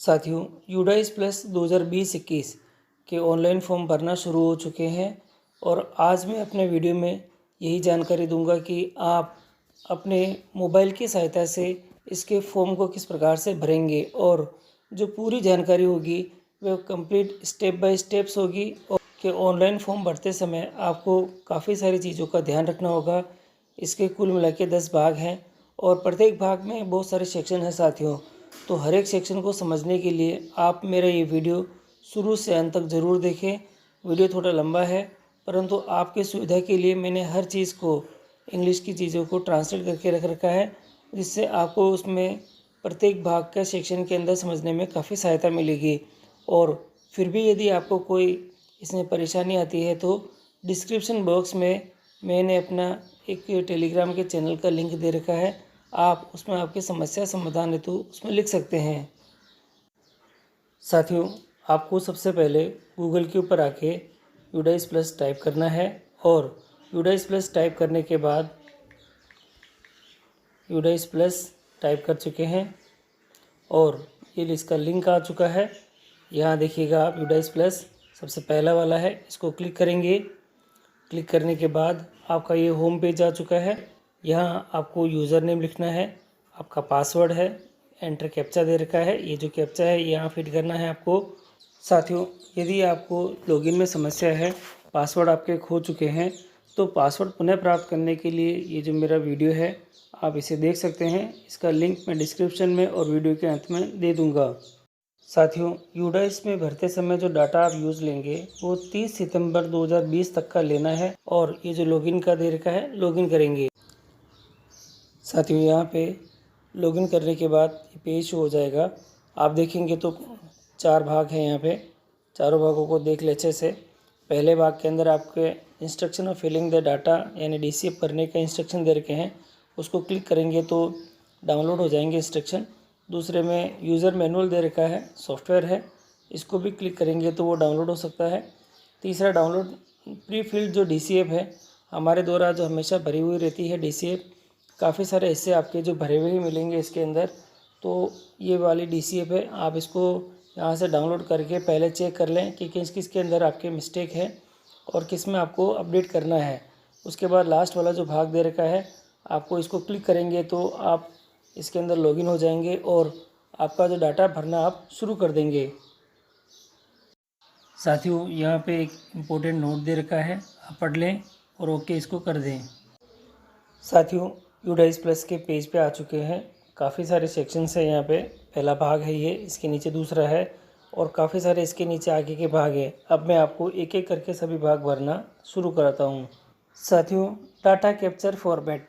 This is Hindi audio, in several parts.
साथियों, यूडाइस प्लस 2020-21 के ऑनलाइन फॉर्म भरना शुरू हो चुके हैं और आज मैं अपने वीडियो में यही जानकारी दूंगा कि आप अपने मोबाइल की सहायता से इसके फॉर्म को किस प्रकार से भरेंगे और जो पूरी जानकारी होगी वह कंप्लीट स्टेप बाय स्टेप्स होगी। और कि ऑनलाइन फॉर्म भरते समय आपको काफ़ी सारी चीज़ों का ध्यान रखना होगा। इसके कुल मिला के 10 भाग हैं और प्रत्येक भाग में बहुत सारे सेक्शन हैं साथियों। तो हर एक सेक्शन को समझने के लिए आप मेरा ये वीडियो शुरू से अंत तक ज़रूर देखें। वीडियो थोड़ा लंबा है परंतु आपकी सुविधा के लिए मैंने हर चीज़ को इंग्लिश की चीज़ों को ट्रांसलेट करके रख रखा है, जिससे आपको उसमें प्रत्येक भाग का सेक्शन के अंदर समझने में काफ़ी सहायता मिलेगी। और फिर भी यदि आपको कोई इसमें परेशानी आती है तो डिस्क्रिप्शन बॉक्स में मैंने अपना एक टेलीग्राम के चैनल का लिंक दे रखा है, आप उसमें आपकी समस्या समाधान हेतु उसमें लिख सकते हैं। साथियों, आपको सबसे पहले गूगल के ऊपर आके यूडाइस प्लस टाइप करना है और यूडाइस प्लस टाइप करने के बाद यूडाइस प्लस टाइप कर चुके हैं और ये इसका लिंक आ चुका है। यहाँ देखिएगा आप यूडाइस प्लस सबसे पहला वाला है, इसको क्लिक करेंगे। क्लिक करने के बाद आपका ये होम पेज आ चुका है। यहाँ आपको यूज़र नेम लिखना है, आपका पासवर्ड है, एंटर कैप्चा दे रखा है। ये जो कैप्चा है यहाँ फिट करना है आपको। साथियों, यदि आपको लॉगिन में समस्या है, पासवर्ड आपके खो चुके हैं, तो पासवर्ड पुनः प्राप्त करने के लिए ये जो मेरा वीडियो है आप इसे देख सकते हैं। इसका लिंक मैं डिस्क्रिप्शन में और वीडियो के अंत में दे दूँगा। साथियों, यूडाइस में भरते समय जो डाटा आप यूज़ लेंगे वो 30 सितंबर 2020 तक का लेना है और ये जो लॉगिन का दे रखा है लॉगिन करेंगे। साथियों, यहाँ पे लॉगिन करने के बाद ये पेज हो जाएगा। आप देखेंगे तो 4 भाग हैं यहाँ पे, चारों भागों को देख ले अच्छे से। पहले भाग के अंदर आपके instruction of filling the data यानी डीसीएफ करने का इंस्ट्रक्शन दे रखे हैं, उसको क्लिक करेंगे तो डाउनलोड हो जाएंगे इंस्ट्रक्शन। दूसरे में यूज़र मैनुअल दे रखा है, सॉफ्टवेयर है, इसको भी क्लिक करेंगे तो वो डाउनलोड हो सकता है। तीसरा डाउनलोड प्री फिल्ड जो डीसीएफ है हमारे द्वारा जो हमेशा भरी हुई रहती है डीसीएफ, काफ़ी सारे हिस्से आपके जो भरे हुए ही मिलेंगे इसके अंदर। तो ये वाली डीसीएफ है, आप इसको यहाँ से डाउनलोड करके पहले चेक कर लें कि किस किस के अंदर आपके मिस्टेक है और किस में आपको अपडेट करना है। उसके बाद लास्ट वाला जो भाग दे रखा है आपको इसको क्लिक करेंगे तो आप इसके अंदर लॉगिन हो जाएंगे और आपका जो डाटा भरना आप शुरू कर देंगे। साथियों, यहाँ पे एक इम्पोर्टेंट नोट दे रखा है, आप पढ़ लें और ओके इसको कर दें। साथियों, यूडाइस प्लस के पेज पे आ चुके हैं। काफ़ी सारे सेक्शंस हैं यहाँ पे। पहला भाग है ये, इसके नीचे दूसरा है और काफ़ी सारे इसके नीचे आगे के भाग हैं। अब मैं आपको एक एक करके सभी भाग भरना शुरू कराता हूँ। साथियों, data capture format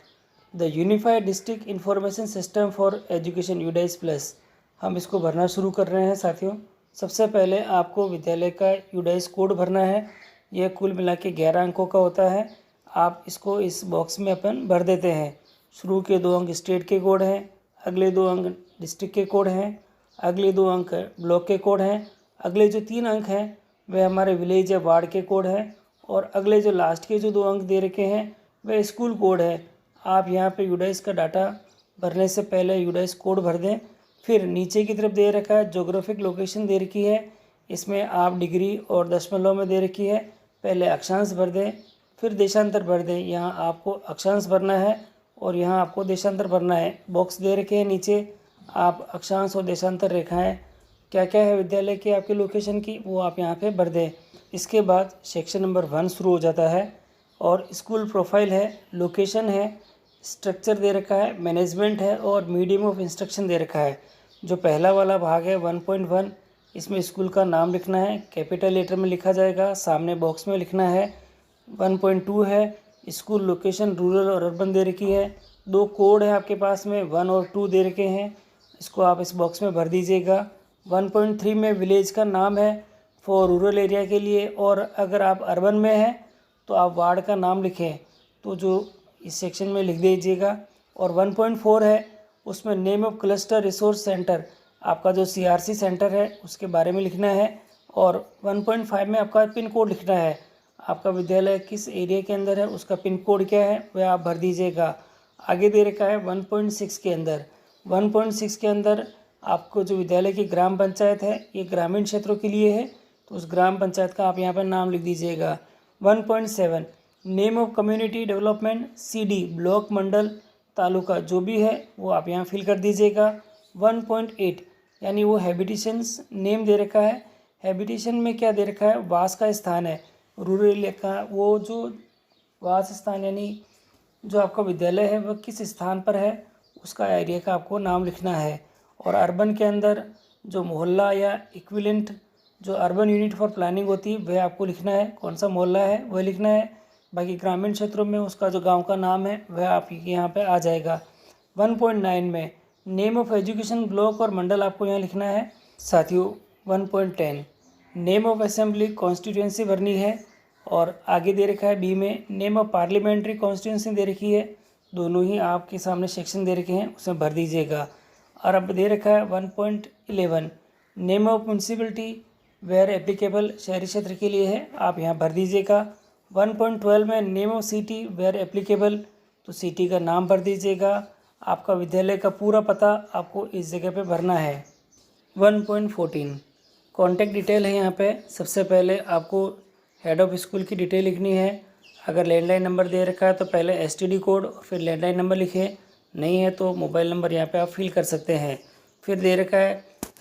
the unified district information system for education UDISE plus, हम इसको भरना शुरू कर रहे हैं। साथियों, सबसे पहले आपको विद्यालय का यूडाइस कोड भरना है। यह कुल मिला के 11 अंकों का होता है। आप इसको इस बॉक्स में अपन भर देते हैं। शुरू के 2 अंक स्टेट के कोड हैं, अगले 2 अंक डिस्ट्रिक्ट के कोड हैं, अगले 2 अंक ब्लॉक के कोड हैं, अगले जो 3 अंक हैं वह हमारे विलेज या वार्ड के कोड हैं और अगले जो लास्ट के जो 2 अंक दे रखे हैं वह स्कूल कोड है। आप यहाँ पे यूडाइस का डाटा भरने से पहले यूडाइस कोड भर दें। फिर नीचे की तरफ दे रखा है ज्योग्राफिक लोकेशन दे रखी है, इसमें आप डिग्री और दशमलव में दे रखी है। पहले अक्षांश भर दें, फिर देशांतर भर दें। यहाँ आपको अक्षांश भरना है और यहाँ आपको देशांतर भरना है। बॉक्स दे रखे हैं नीचे, आप अक्षांश और देशांतर रेखाएं क्या क्या है विद्यालय के आपके लोकेशन की वो आप यहाँ पे भर दें। इसके बाद सेक्शन नंबर 1 शुरू हो जाता है और स्कूल प्रोफाइल है, लोकेशन है, स्ट्रक्चर दे रखा है, मैनेजमेंट है और मीडियम ऑफ इंस्ट्रक्शन दे रखा है। जो पहला वाला भाग है 1.1, इसमें स्कूल का नाम लिखना है, कैपिटल लेटर में लिखा जाएगा, सामने बॉक्स में लिखना है। 1.2 है, स्कूल लोकेशन रूरल और अर्बन दे रखी है। 2 कोड है आपके पास में, 1 और 2 दे रखे हैं, इसको आप इस बॉक्स में भर दीजिएगा। 1.3 में विलेज का नाम है फॉर रूरल एरिया के लिए और अगर आप अर्बन में हैं तो आप वार्ड का नाम लिखें, तो जो इस सेक्शन में लिख दीजिएगा। और 1.4 है, उसमें name of cluster resource centre, आपका जो सीआरसी सेंटर है उसके बारे में लिखना है। और 1.5 में आपका पिन कोड लिखना है, आपका विद्यालय किस एरिया के अंदर है उसका पिन कोड क्या है वह आप भर दीजिएगा। आगे दे रखा है 1.6 के अंदर, 1.6 के अंदर आपको जो विद्यालय की ग्राम पंचायत है ये ग्रामीण क्षेत्रों के लिए है, तो उस ग्राम पंचायत का आप यहाँ पर नाम लिख दीजिएगा। 1.7 name of community development CD block mandal taluka जो भी है वो आप यहाँ फिल कर दीजिएगा। 1.8 यानी वो हैबिटेशंस नेम दे रखा है। हैबिटेशन में क्या दे रखा है, वास का स्थान है। रूरल इलाका वो जो वास स्थान यानी जो आपका विद्यालय है वह किस स्थान पर है उसका एरिया का आपको नाम लिखना है। और अर्बन के अंदर जो मोहल्ला या इक्विवेलेंट जो अर्बन यूनिट फॉर प्लानिंग होती है वह आपको लिखना है, कौन सा मोहल्ला है वह लिखना है। बाकी ग्रामीण क्षेत्रों में उसका जो गांव का नाम है वह आप यहाँ पे आ जाएगा। 1.9 में नेम ऑफ एजुकेशन ब्लॉक और मंडल आपको यहाँ लिखना है। साथियों 1.10 नेम ऑफ असेंबली कॉन्स्टिट्यूएंसी भरनी है। और आगे दे रखा है बी में नेम ऑफ पार्लियामेंट्री कॉन्स्टिट्यूएंसी दे रखी है। दोनों ही आपके सामने सेक्शन दे रखे हैं, उसमें भर दीजिएगा। और अब दे रखा है 1.11 name of municipality where applicable शहरी क्षेत्र के लिए है, आप यहाँ भर दीजिएगा। 1.12 में name of city where applicable, तो सिटी का नाम भर दीजिएगा। आपका विद्यालय का पूरा पता आपको इस जगह पे भरना है। 1.14 कॉन्टैक्ट डिटेल है यहाँ पे। सबसे पहले आपको हेड ऑफ स्कूल की डिटेल लिखनी है। अगर लैंडलाइन नंबर दे रखा है तो पहले STD कोड और फिर लैंडलाइन नंबर लिखें, नहीं है तो मोबाइल नंबर यहाँ पे आप फिल कर सकते हैं। फिर दे रखा है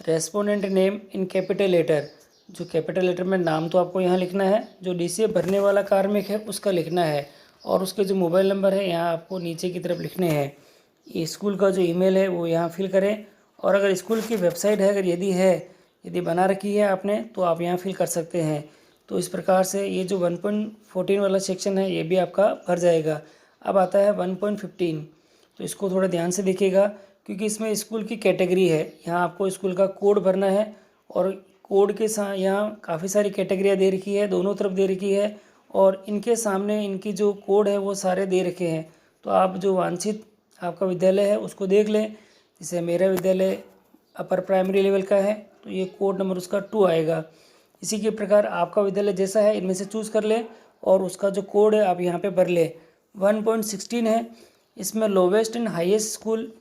respondent name in capital letter, जो कैपिटल लेटर में नाम तो आपको यहाँ लिखना है, जो DCA भरने वाला कार्मिक है उसका लिखना है, और उसके जो मोबाइल नंबर है यहाँ आपको नीचे की तरफ लिखने हैं। ये स्कूल का जो ईमेल है वो यहाँ फिल करें, और अगर स्कूल की वेबसाइट है, अगर यदि बना रखी है आपने तो आप यहाँ फिल कर सकते हैं। तो इस प्रकार से ये जो 1.14 वाला सेक्शन है ये भी आपका भर जाएगा। अब आता है 1.15, तो इसको थोड़ा ध्यान से देखिएगा क्योंकि इसमें स्कूल की कैटेगरी है। यहाँ आपको स्कूल का कोड भरना है, और कोड के साथ यहाँ काफ़ी सारी कैटेगरियाँ दे रखी है, दोनों तरफ दे रखी है, और इनके सामने इनकी जो कोड है वो सारे दे रखे हैं। तो आप जो वांछित आपका विद्यालय है उसको देख लें। जैसे मेरा विद्यालय अपर प्राइमरी लेवल का है तो ये कोड नंबर उसका 2 आएगा। इसी के प्रकार आपका विद्यालय जैसा है इनमें से चूज़ कर ले और उसका जो कोड है आप यहाँ पे भर ले। 1.16 है, इसमें lowest and highest school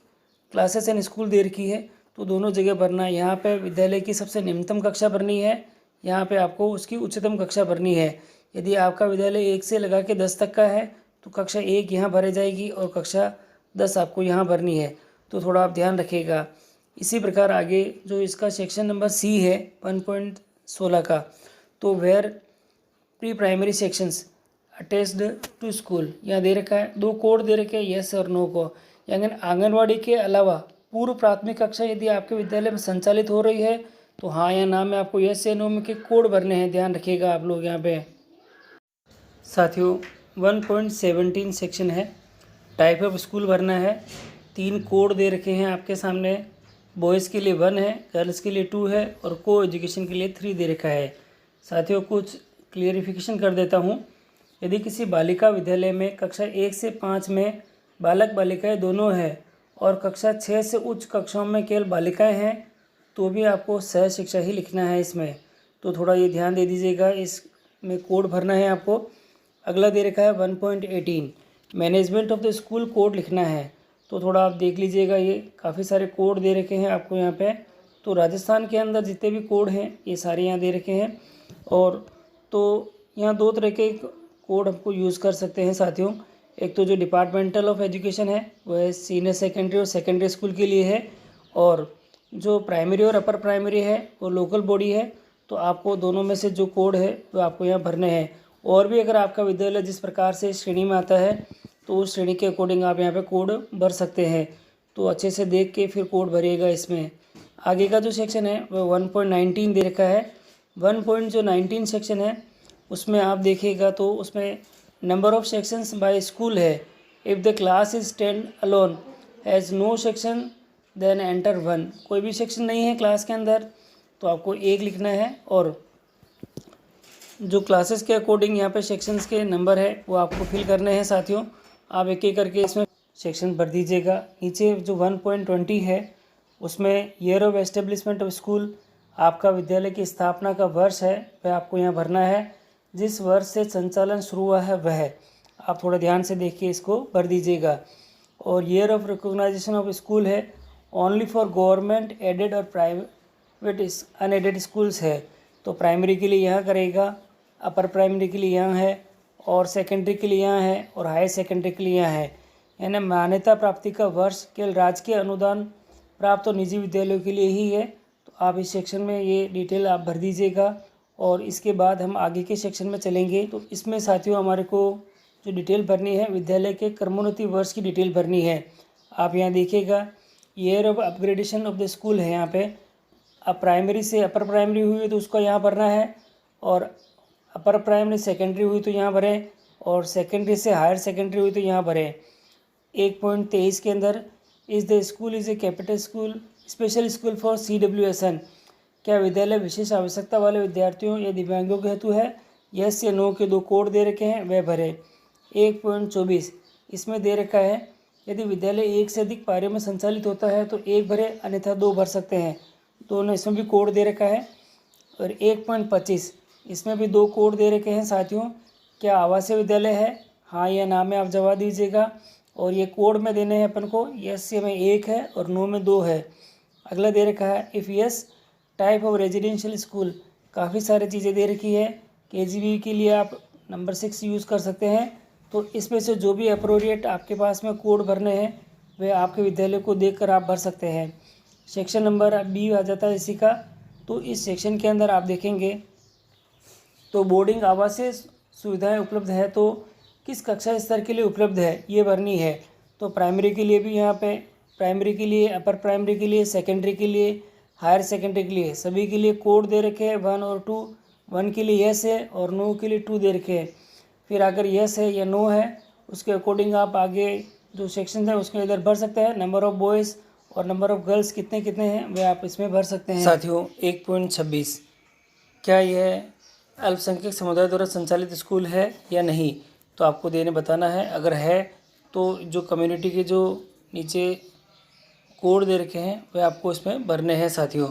classes and school दे रखी है, तो दोनों जगह भरना है। यहाँ पे विद्यालय की सबसे निम्नतम कक्षा भरनी है, यहाँ पे आपको उसकी उच्चतम कक्षा भरनी है। यदि आपका विद्यालय 1 से लगा के 10 तक का है तो कक्षा 1 यहाँ भरी जाएगी और कक्षा 10 आपको यहाँ भरनी है, तो थोड़ा आप ध्यान रखिएगा। इसी प्रकार आगे जो इसका सेक्शन नंबर C है 1.16 का, तो where pre primary sections attached to school यहाँ दे रखा है, 2 कोड दे रखे हैं येस और नो को। यानी आंगनवाड़ी के अलावा पूर्व प्राथमिक कक्षा यदि आपके विद्यालय में संचालित हो रही है तो हाँ या ना में आपको येस या नो में के कोड भरने हैं, ध्यान रखिएगा आप लोग यहाँ पे। साथियों 1.17 सेक्शन है, टाइप ऑफ स्कूल भरना है। 3 कोड दे रखे हैं आपके सामने, बॉयज़ के लिए 1 है, गर्ल्स के लिए 2 है और को एजुकेशन के लिए 3 दे रखा है। साथियों कुछ क्लियरिफिकेशन कर देता हूँ। यदि किसी बालिका विद्यालय में कक्षा 1 से 5 में बालक बालिकाएं दोनों हैं और कक्षा 6 से उच्च कक्षाओं में केवल बालिकाएं हैं तो भी आपको सह शिक्षा ही लिखना है इसमें, तो थोड़ा ये ध्यान दे दीजिएगा, इसमें कोड भरना है आपको। अगला दे रखा है 1.18 management of the school code लिखना है, तो थोड़ा आप देख लीजिएगा, ये काफ़ी सारे कोड दे रखे हैं आपको यहाँ पे। तो राजस्थान के अंदर जितने भी कोड हैं ये सारे यहाँ दे रखे हैं, और तो यहाँ 2 तरह के कोड हमको यूज़ कर सकते हैं साथियों। एक तो जो डिपार्टमेंटल ऑफ एजुकेशन है वह सीनियर सेकेंडरी और सेकेंडरी स्कूल के लिए है, और जो प्राइमरी और अपर प्राइमरी है वो लोकल बॉडी है। तो आपको दोनों में से जो कोड है वो आपको यहाँ भरने हैं। और भी अगर आपका विद्यालय जिस प्रकार से श्रेणी में आता है तो उस श्रेणी के अकॉर्डिंग आप यहाँ पे कोड भर सकते हैं, तो अच्छे से देख के फिर कोड भरिएगा इसमें। आगे का जो सेक्शन है वह 1.19 दे रखा है। 1.19 सेक्शन है उसमें आप देखिएगा तो उसमें number of sections by school है। If the class is stand alone has no section then enter 1, कोई भी सेक्शन नहीं है क्लास के अंदर तो आपको 1 लिखना है, और जो क्लासेस के अकॉर्डिंग यहाँ पे सेक्शंस के नंबर है वो आपको फिल करने हैं साथियों। आप एक एक करके इसमें सेक्शन भर दीजिएगा। नीचे जो 1.20 है उसमें year of establishment of school, आपका विद्यालय की स्थापना का वर्ष है वह आपको यहाँ भरना है। जिस वर्ष से संचालन शुरू हुआ है वह आप थोड़ा ध्यान से देखिए इसको भर दीजिएगा। और year of recognisation of school है ओनली फॉर गवर्नमेंट एडेड और प्राइवेट अनएडेड स्कूल्स है। तो प्राइमरी के लिए यहाँ करेगा, अपर प्राइमरी के लिए यहाँ है, और सेकेंडरी के लिए यहाँ है, और हायर सेकेंडरी के लिए यहाँ है। यानी मान्यता प्राप्ति का वर्ष केवल राजकीय अनुदान प्राप्त और निजी विद्यालयों के लिए ही है। तो आप इस सेक्शन में ये डिटेल आप भर दीजिएगा, और इसके बाद हम आगे के सेक्शन में चलेंगे। तो इसमें साथियों हमारे को जो डिटेल भरनी है, विद्यालय के क्रमोन्नति वर्ष की डिटेल भरनी है। आप यहाँ देखिएगा, year of upgradation of the school है यहाँ पे। अब प्राइमरी से अपर प्राइमरी हुई है तो उसको यहाँ भरना है, और अपर प्राइमरी सेकेंडरी हुई तो यहाँ भरें, और सेकेंडरी से हायर सेकेंडरी हुई तो यहाँ भरें। 1.23 के अंदर is the school is a capital school special school for CWSN, क्या विद्यालय विशेष आवश्यकता वाले विद्यार्थियों या दिव्यांगों के हेतु है? यस या नो के 2 कोड दे रखे हैं, वह भरें। 1.24 इसमें दे रखा है, यदि विद्यालय 1 से अधिक पारियों में संचालित होता है तो 1 भरे, अन्यथा 2 भर सकते हैं। दोनों इसमें भी कोड दे रखा है। और 1.25 इसमें भी 2 कोड दे रखे हैं साथियों। क्या आवासीय विद्यालय है, हाँ या ना में आप जवाब दीजिएगा। और ये कोड में देने हैं अपन को, यस में 1 है और नो में 2 है। अगला दे रखा है if yes type of residential school, काफ़ी सारी चीज़ें दे रखी है। KGB के लिए आप नंबर 6 यूज़ कर सकते हैं। तो इसमें से जो भी अप्रोप्रिएट आपके पास में कोड भरने हैं वे आपके विद्यालय को देखकर आप भर सकते हैं। सेक्शन नंबर B आ जाता है इसी का। तो इस सेक्शन के अंदर आप देखेंगे तो बोर्डिंग आवासीय सुविधाएं उपलब्ध है तो किस कक्षा स्तर के लिए उपलब्ध है ये भरनी है। तो प्राइमरी के लिए भी यहाँ पे, प्राइमरी के लिए, अपर प्राइमरी के लिए, सेकेंडरी के लिए, हायर सेकेंडरी के लिए, सभी के लिए कोड दे रखे हैं 1 और 2। 1 के लिए यस है और नो के लिए 2 दे रखे हैं। फिर अगर यस है या नो है उसके अकॉर्डिंग आप आगे जो सेक्शन है उसमें इधर भर सकते हैं। नंबर ऑफ़ बॉयज़ और नंबर ऑफ़ गर्ल्स कितने कितने हैं वे आप इसमें भर सकते हैं। साथियों 1.26 क्या यह अल्पसंख्यक समुदाय द्वारा संचालित स्कूल है या नहीं, तो आपको देने बताना है। अगर है तो जो कम्युनिटी के जो नीचे कोड दे रखे हैं वे आपको इसमें भरने हैं साथियों।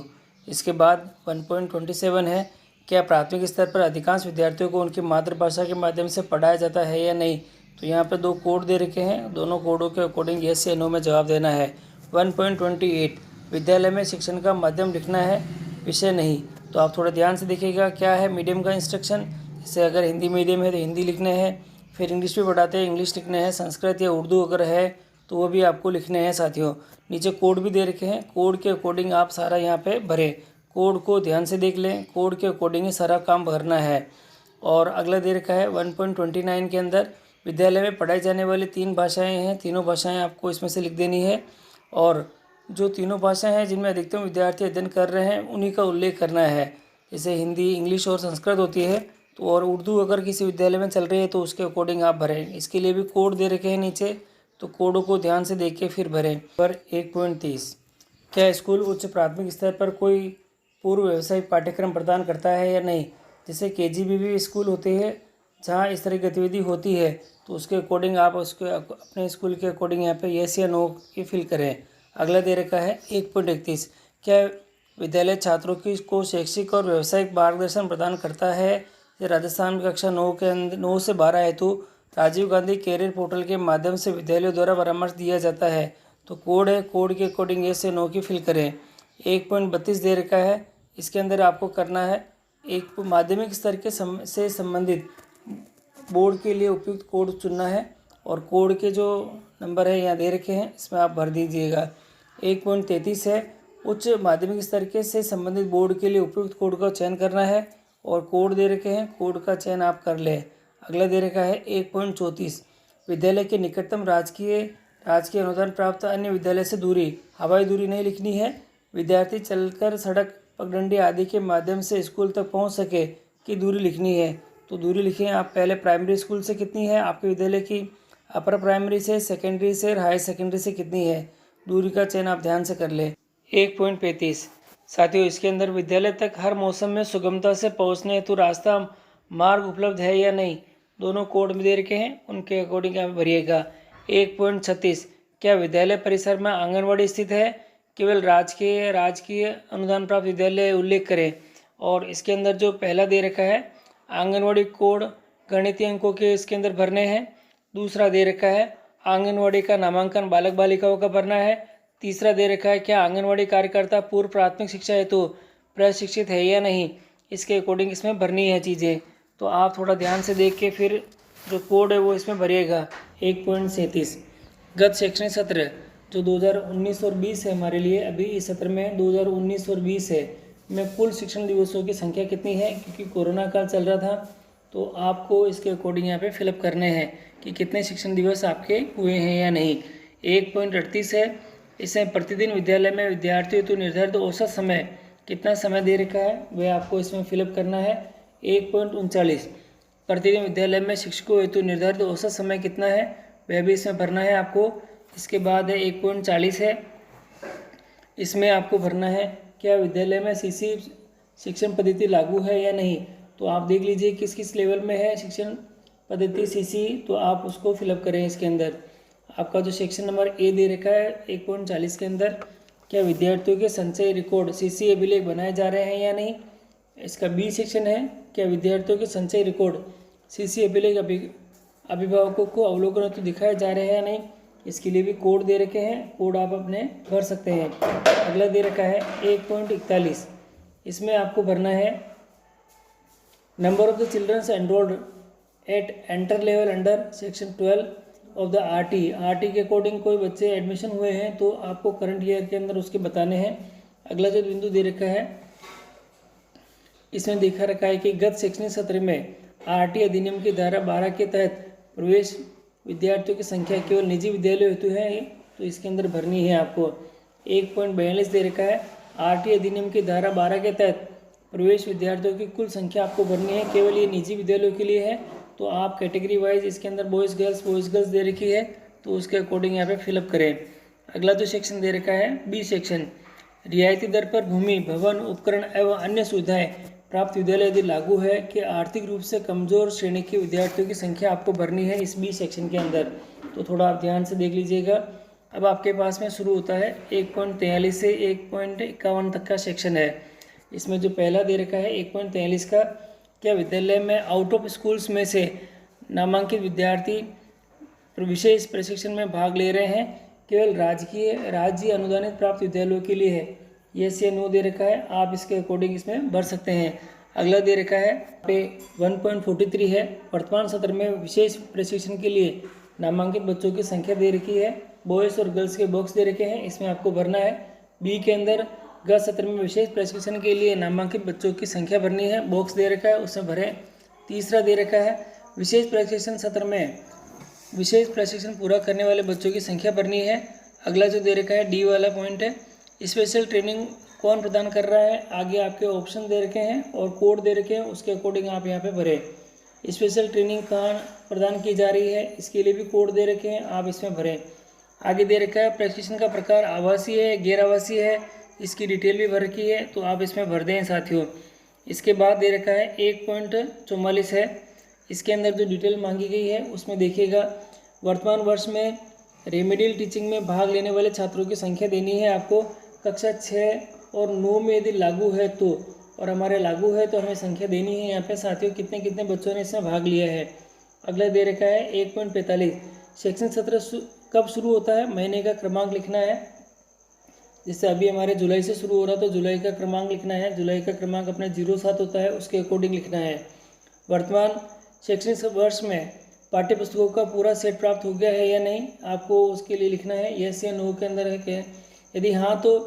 इसके बाद 1.27 है, क्या प्राथमिक स्तर पर अधिकांश विद्यार्थियों को उनकी मातृभाषा के माध्यम से पढ़ाया जाता है या नहीं। तो यहाँ पे 2 कोड दे रखे हैं, दोनों कोडों के अकॉर्डिंग यस या नो में जवाब देना है। 1.28 विद्यालय में शिक्षण का माध्यम लिखना है, विषय नहीं। तो आप थोड़ा ध्यान से देखिएगा क्या है मीडियम का इंस्ट्रक्शन। जैसे अगर हिंदी मीडियम है तो हिंदी लिखने हैं, फिर इंग्लिश भी पढ़ाते हैं इंग्लिश लिखने हैं, संस्कृत या उर्दू अगर है तो वो भी आपको लिखने हैं साथियों। नीचे कोड भी दे रखे हैं, कोड के अकॉर्डिंग आप सारा यहाँ पे भरें। कोड को ध्यान से देख लें, कोड के अकॉर्डिंग ही सारा काम भरना है। और अगला दे रखा है 1.29 के अंदर विद्यालय में पढ़ाई जाने वाली 3 भाषाएं हैं, तीनों भाषाएं आपको इसमें से लिख देनी है। और जो तीनों भाषाएं हैं जिनमें अधिकतम विद्यार्थी अध्ययन कर रहे हैं उन्हीं का उल्लेख करना है। जैसे हिंदी, इंग्लिश और संस्कृत होती है तो, और उर्दू अगर किसी विद्यालय में चल रही है तो उसके अकॉर्डिंग आप भरें। इसके लिए भी कोड दे रखे हैं नीचे, तो कोडों को ध्यान से देख के फिर भरें। पर 1.30 क्या स्कूल उच्च प्राथमिक स्तर पर कोई पूर्व व्यावसायिक पाठ्यक्रम प्रदान करता है या नहीं। जैसे KGB स्कूल होते हैं जहाँ इस तरह की गतिविधि होती है तो उसके अकॉर्डिंग आप उसके अपने स्कूल के अकॉर्डिंग यहाँ पे यस या नो की फिल करें। अगला दे रखा है 1.31 क्या विद्यालय छात्रों को शैक्षिक और व्यावसायिक मार्गदर्शन प्रदान करता है। राजस्थान में कक्षा 9 के अंदर 9 से 12 हेतु राजीव गांधी कैरियर पोर्टल के माध्यम से विद्यालयों द्वारा परामर्श दिया जाता है। तो कोड है, कोड के अकॉर्डिंग यस या नो की फिल करें। 1.32 दे रखा है, इसके अंदर आपको करना है एक माध्यमिक स्तर के से संबंधित बोर्ड के लिए उपयुक्त कोड चुनना है, और कोड के जो नंबर है यहाँ दे रखे हैं इसमें आप भर दीजिएगा। 1.33 है, उच्च माध्यमिक स्तर के से संबंधित बोर्ड के लिए उपयुक्त कोड का चयन करना है, और कोड दे रखे हैं, कोड का चयन आप कर लें। अगला दे रखा है 1.34 विद्यालय के निकटतम राजकीय अनुदान प्राप्त अन्य विद्यालय से दूरी, हवाई दूरी नहीं लिखनी है। विद्यार्थी चलकर सड़क, पगडंडी आदि के माध्यम से स्कूल तक पहुंच सके की दूरी लिखनी है। तो दूरी लिखें आप पहले प्राइमरी स्कूल से कितनी है आपके विद्यालय की, अपर प्राइमरी से, सेकेंडरी से और हायर सेकेंडरी से कितनी है, दूरी का चयन आप ध्यान से कर लें। 1.35 साथियों इसके अंदर विद्यालय तक हर मौसम में सुगमता से पहुंचने हेतु रास्ता मार्ग उपलब्ध है या नहीं, दोनों कोड में दे रखे हैं उनके अकॉर्डिंग आप भरिएगा। 1.36 क्या विद्यालय परिसर में आंगनवाड़ी स्थित है, केवल राजकीय अनुदान प्राप्त विद्यालय उल्लेख करें। और इसके अंदर जो पहला दे रखा है आंगनवाड़ी कोड गणितीय अंकों के इसके अंदर भरने हैं। दूसरा दे रखा है आंगनवाड़ी का नामांकन बालक बालिकाओं का भरना है। तीसरा दे रखा है क्या आंगनवाड़ी कार्यकर्ता पूर्व प्राथमिक शिक्षा हेतु प्रशिक्षित है या नहीं, इसके अकॉर्डिंग इसमें भरनी है चीज़ें। तो आप थोड़ा ध्यान से देख के फिर जो कोड है वो इसमें भरिएगा। 1.37 गत शैक्षणिक सत्र जो 2019 और 20 है हमारे लिए, अभी इस सत्र में 2019 और 20 है में कुल शिक्षण दिवसों की संख्या कितनी है, क्योंकि कोरोना काल चल रहा था तो आपको इसके अकॉर्डिंग यहाँ पे फिलअप करने हैं कि कितने शिक्षण दिवस आपके हुए हैं या नहीं। 1.38 है, इसमें प्रतिदिन विद्यालय में विद्यार्थियों हेतु निर्धारित औसत समय कितना समय दे रखा है वह आपको इसमें फिलअप करना है। 1.39 प्रतिदिन विद्यालय में शिक्षकों हेतु निर्धारित औसत समय कितना है वह भी इसमें भरना है आपको। इसके बाद है 1.40 है, इसमें आपको भरना है क्या विद्यालय में सीसी शिक्षण पद्धति लागू है या नहीं। तो आप देख लीजिए किस किस लेवल में है शिक्षण पद्धति सीसी, तो आप उसको फिलअप करें। इसके अंदर आपका जो सेक्शन नंबर ए दे रखा है 1.40 के अंदर क्या विद्यार्थियों के संचय रिकॉर्ड सीसी अभिलेख बनाए जा रहे हैं या नहीं। इसका बी सेक्शन है क्या विद्यार्थियों के संचय रिकॉर्ड सीसी अभिलेख अभिभावकों को अवलोकन हेतु दिखाए जा रहे हैं या नहीं। इसके लिए भी कोड दे रखे हैं, कोड आप अपने भर सकते हैं। अगला दे रखा है 1.41, इसमें आपको भरना है number of the childrens enrolled at enter level under section 12 of the RT के अकॉर्डिंग कोई बच्चे एडमिशन हुए हैं तो आपको करंट ईयर के अंदर उसके बताने हैं। अगला जो बिंदु दे रखा है इसमें देखा रखा है कि गत शैक्षणिक सत्र में आरटी अधिनियम की धारा 12 के तहत प्रवेश विद्यार्थियों की संख्या केवल निजी विद्यालय हेतु है, तो इसके अंदर भरनी है आपको। 1.42 दे रखा है आरटी अधिनियम की धारा 12 के तहत प्रवेश विद्यार्थियों की कुल संख्या आपको भरनी है, केवल ये निजी विद्यालयों के लिए है। तो आप कैटेगरी वाइज इसके अंदर बॉयज़ गर्ल्स दे रखी है तो उसके अकॉर्डिंग यहाँ पे फिलअप करें। अगला जो सेक्शन दे रखा है बी सेक्शन रियायती दर पर भूमि भवन उपकरण एवं अन्य सुविधाएं प्राप्त विद्यालय यदि लागू है कि आर्थिक रूप से कमजोर श्रेणी के विद्यार्थियों की संख्या आपको भरनी है इस बी सेक्शन के अंदर। तो थोड़ा आप ध्यान से देख लीजिएगा। अब आपके पास में शुरू होता है 1.43 से 1.51 तक का सेक्शन है। इसमें जो पहला दे रखा है 1.43 का क्या विद्यालय में आउट ऑफ स्कूल्स में से नामांकित विद्यार्थी विशेष प्रशिक्षण में भाग ले रहे हैं, केवल राज्य अनुदानित प्राप्त विद्यालयों के लिए है। यस या नो दे रखा है, आप इसके अकॉर्डिंग इसमें भर सकते हैं। अगला दे रखा है पे 1.43 है वर्तमान सत्र में विशेष प्रशिक्षण के लिए नामांकित बच्चों की संख्या दे रखी है, बॉयज़ और गर्ल्स के बॉक्स दे रखे हैं, इसमें आपको भरना है। बी के अंदर गत सत्र में विशेष प्रशिक्षण के लिए नामांकित बच्चों की संख्या भरनी है, बॉक्स दे रखा है उसमें भरें। तीसरा दे रखा है विशेष प्रशिक्षण सत्र में विशेष प्रशिक्षण पूरा करने वाले बच्चों की संख्या भरनी है। अगला जो दे रखा है डी वाला पॉइंट है स्पेशल ट्रेनिंग कौन प्रदान कर रहा है, आगे आपके ऑप्शन दे रखे हैं और कोड दे रखे हैं, उसके अकॉर्डिंग आप यहाँ पे भरें। स्पेशल ट्रेनिंग कहाँ प्रदान की जा रही है इसके लिए भी कोड दे रखे हैं, आप इसमें भरें। आगे दे रखा है प्रशिक्षण का प्रकार आवासीय है गैर आवासीय है, इसकी डिटेल भी भर रखी है तो आप इसमें भर दें साथियों। इसके बाद दे रखा है 1.44 है, इसके अंदर जो डिटेल मांगी गई है उसमें देखिएगा वर्तमान वर्ष में रेमेडियल टीचिंग में भाग लेने वाले छात्रों की संख्या देनी है आपको। कक्षा 6 और 9 में यदि लागू है तो, और हमारे लागू है तो हमें संख्या देनी है यहाँ पे साथियों कितने कितने बच्चों ने इसमें भाग लिया है। अगला दे रखा है 1.45 शैक्षणिक सत्र कब शुरू होता है, महीने का क्रमांक लिखना है। जैसे अभी हमारे जुलाई से शुरू हो रहा तो जुलाई का क्रमांक लिखना है, जुलाई का क्रमांक अपने 07 होता है उसके अकॉर्डिंग लिखना है। वर्तमान शैक्षणिक वर्ष में पाठ्य पुस्तकों का पूरा सेट प्राप्त हो गया है या नहीं, आपको उसके लिए लिखना है यस या नो के अंदर है क्या। यदि हाँ तो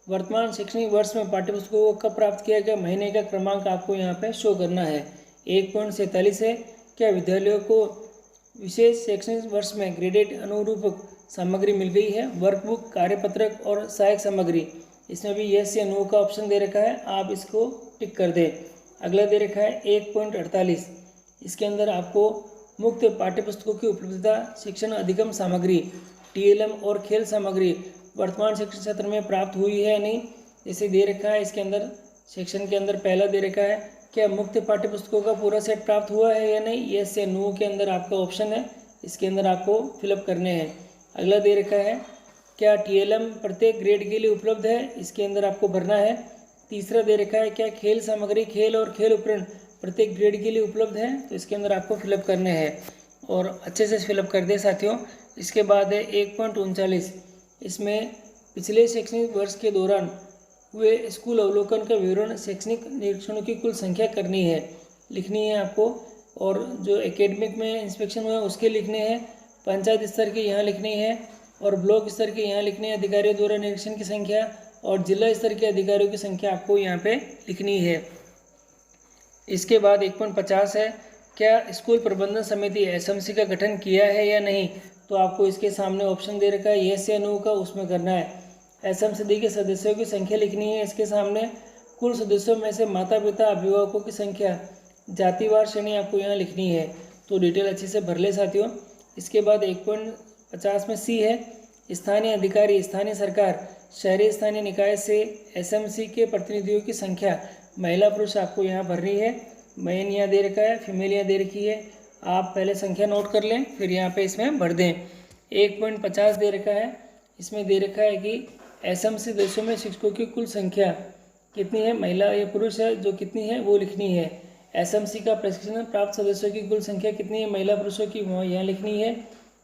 वर्तमान शैक्षणिक वर्ष में पाठ्य पुस्तकों को कब प्राप्त किया गया, महीने का क्रमांक आपको यहाँ पे शो करना है। 1.47 है क्या विद्यालयों को विशेष शैक्षणिक वर्ष में ग्रेडेड अनुरूप सामग्री मिल गई है, वर्कबुक कार्यपत्रक और सहायक सामग्री, इसमें भी यस या नो का ऑप्शन दे रखा है, आप इसको टिक कर दें। अगला दे रखा है 1.48, इसके अंदर आपको मुक्त पाठ्यपुस्तकों की उपलब्धता शिक्षण अधिगम सामग्री टीएलएम और खेल सामग्री वर्तमान शिक्षण सत्र में प्राप्त हुई है या नहीं, जैसे दे रखा है इसके अंदर सेक्शन के अंदर पहला दे रखा है क्या मुक्त पाठ्यपुस्तकों का पूरा सेट प्राप्त हुआ है या नहीं, यस या नो के अंदर आपका ऑप्शन है, इसके अंदर आपको फिलअप करने हैं। अगला दे रखा है क्या टीएलएम प्रत्येक ग्रेड के लिए उपलब्ध है, इसके अंदर आपको भरना है। तीसरा दे रखा है क्या खेल सामग्री खेल और खेल उपकरण प्रत्येक ग्रेड के लिए उपलब्ध है, तो इसके अंदर आपको फिलअप करने हैं और अच्छे से फिलअप कर दे साथियों। इसके बाद है 1.39, इसमें पिछले शैक्षणिक वर्ष के दौरान हुए स्कूल अवलोकन का विवरण शैक्षणिक निरीक्षणों की कुल संख्या करनी है, लिखनी है आपको। और जो एकेडमिक में इंस्पेक्शन हुआ उसके लिखने हैं, पंचायत स्तर के यहाँ लिखनी है और ब्लॉक स्तर के यहाँ लिखने हैं अधिकारियों द्वारा निरीक्षण की संख्या, और जिला स्तर के अधिकारियों की संख्या आपको यहाँ पे लिखनी है। इसके बाद 1.50 है, क्या स्कूल प्रबंधन समिति एसएमसी का गठन किया है या नहीं, तो आपको इसके सामने ऑप्शन दे रखा है यस या नो का, उसमें करना है। एसएमसी के सदस्यों की संख्या लिखनी है इसके सामने, कुल सदस्यों में से माता पिता अभिभावकों की संख्या, जातिवार श्रेणी आपको यहाँ लिखनी है। तो डिटेल अच्छे से भर ले साथियों। इसके बाद 1.50 में सी है, स्थानीय अधिकारी, स्थानीय सरकार, शहरी स्थानीय निकाय से एसएमसी के प्रतिनिधियों की संख्या, महिला पुरुष आपको यहाँ भरनी है। मेन यहाँ दे रखा है, फीमेल यहाँ दे रखी है, आप पहले संख्या नोट कर लें फिर यहाँ पे इसमें भर दें। 1.50 दे रखा है, इसमें दे रखा है कि एसएमसी सदस्यों में शिक्षकों की कुल संख्या कितनी है, महिला या पुरुष है जो कितनी है वो लिखनी है। एसएमसी का प्रशिक्षण प्राप्त सदस्यों की कुल संख्या कितनी है, महिला पुरुषों की, वहाँ यहाँ लिखनी है।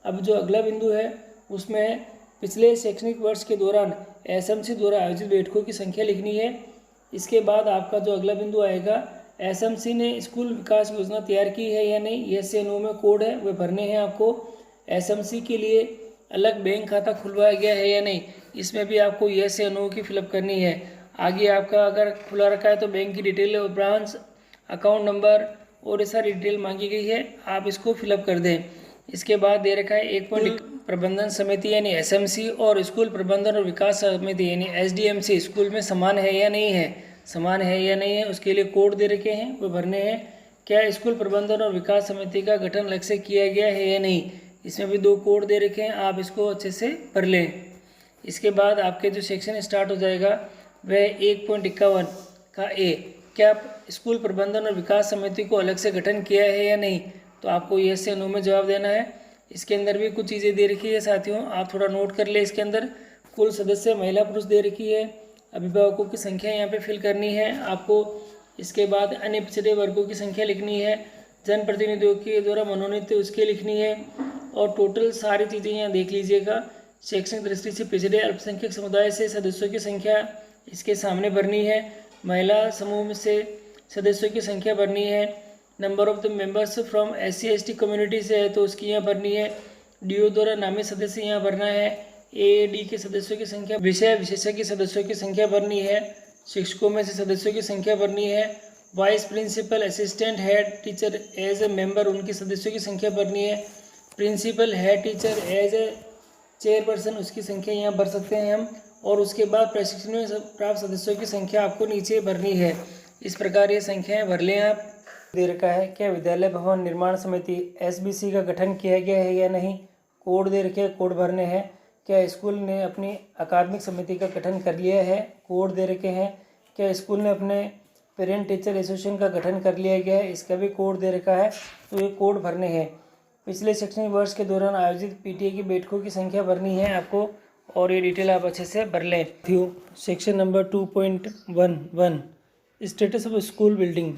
अब जो अगला बिंदु है उसमें पिछले शैक्षणिक वर्ष के दौरान एसएमसी द्वारा आयोजित बैठकों की संख्या लिखनी है। इसके बाद आपका जो अगला बिंदु आएगा, एसएमसी ने स्कूल विकास योजना तैयार की है या नहीं, यस या नो में कोड है वे भरने हैं आपको। एसएमसी के लिए अलग बैंक खाता खुलवाया गया है या नहीं, इसमें भी आपको यस या नो की फिलअप करनी है। आगे आपका अगर खुला रखा है तो बैंक की डिटेल और ब्रांच अकाउंट नंबर और ये सारी डिटेल मांगी गई है, आप इसको फिलअप कर दें। इसके बाद दे रखा है 1 प्रबंधन समिति यानी एसएमसी और स्कूल प्रबंधन और विकास समिति यानी एसडीएमसी स्कूल में समान है या नहीं है, समान है या नहीं है उसके लिए कोड दे रखे हैं वो भरने हैं। क्या स्कूल प्रबंधन और विकास समिति का गठन अलग से किया गया है या नहीं, इसमें भी 2 कोड दे रखे हैं, आप इसको अच्छे से भर लें। इसके बाद आपके जो सेक्शन स्टार्ट हो जाएगा वह 1.51 का ए, क्या स्कूल प्रबंधन और विकास समिति को अलग से गठन किया है या नहीं, तो आपको यस या नो में जवाब देना है। इसके अंदर भी कुछ चीज़ें दे रखी है साथियों, आप थोड़ा नोट कर ले। इसके अंदर कुल सदस्य महिला पुरुष दे रखी है, अभिभावकों की संख्या यहाँ पे फिल करनी है आपको। इसके बाद अन्य पिछड़े वर्गों की संख्या लिखनी है, जनप्रतिनिधियों के द्वारा मनोनीत उसके लिखनी है, और टोटल सारी चीज़ें यहाँ देख लीजिएगा। शैक्षणिक दृष्टि से पिछड़े अल्पसंख्यक समुदाय से सदस्यों की संख्या इसके सामने भरनी है, महिला समूह से सदस्यों की संख्या भरनी है, number of the members from SC/ST community से है तो उसकी यहाँ भरनी है, डीओ द्वारा नामित सदस्य यहाँ भरना है, AAD के सदस्यों की संख्या, विषय विशेषज्ञ सदस्यों की संख्या भरनी है, शिक्षकों में से सदस्यों की संख्या भरनी है, vice principal, assistant head teacher as a member उनके सदस्यों की संख्या भरनी है, principal head teacher as a chairperson उसकी संख्या यहाँ भर सकते हैं हम, और उसके बाद प्रशिक्षण में प्राप्त सदस्यों की संख्या आपको नीचे भरनी है। इस प्रकार ये संख्याएँ भर लें आप। दे रखा है, क्या विद्यालय भवन निर्माण समिति SBC का गठन किया गया है या नहीं, कोड दे रखे हैं, कोड भरने हैं। क्या स्कूल ने अपनी अकादमिक समिति का गठन कर लिया है, कोड दे रखे हैं। क्या स्कूल ने अपने पेरेंट टीचर एसोसिएशन का गठन कर लिया गया है, इसका भी कोड दे रखा है, तो ये कोड भरने हैं। पिछले शैक्षणिक वर्ष के दौरान आयोजित PTA की बैठकों की संख्या भरनी है आपको, और ये डिटेल आप अच्छे से भर लें। Section number 2.11 status of school building,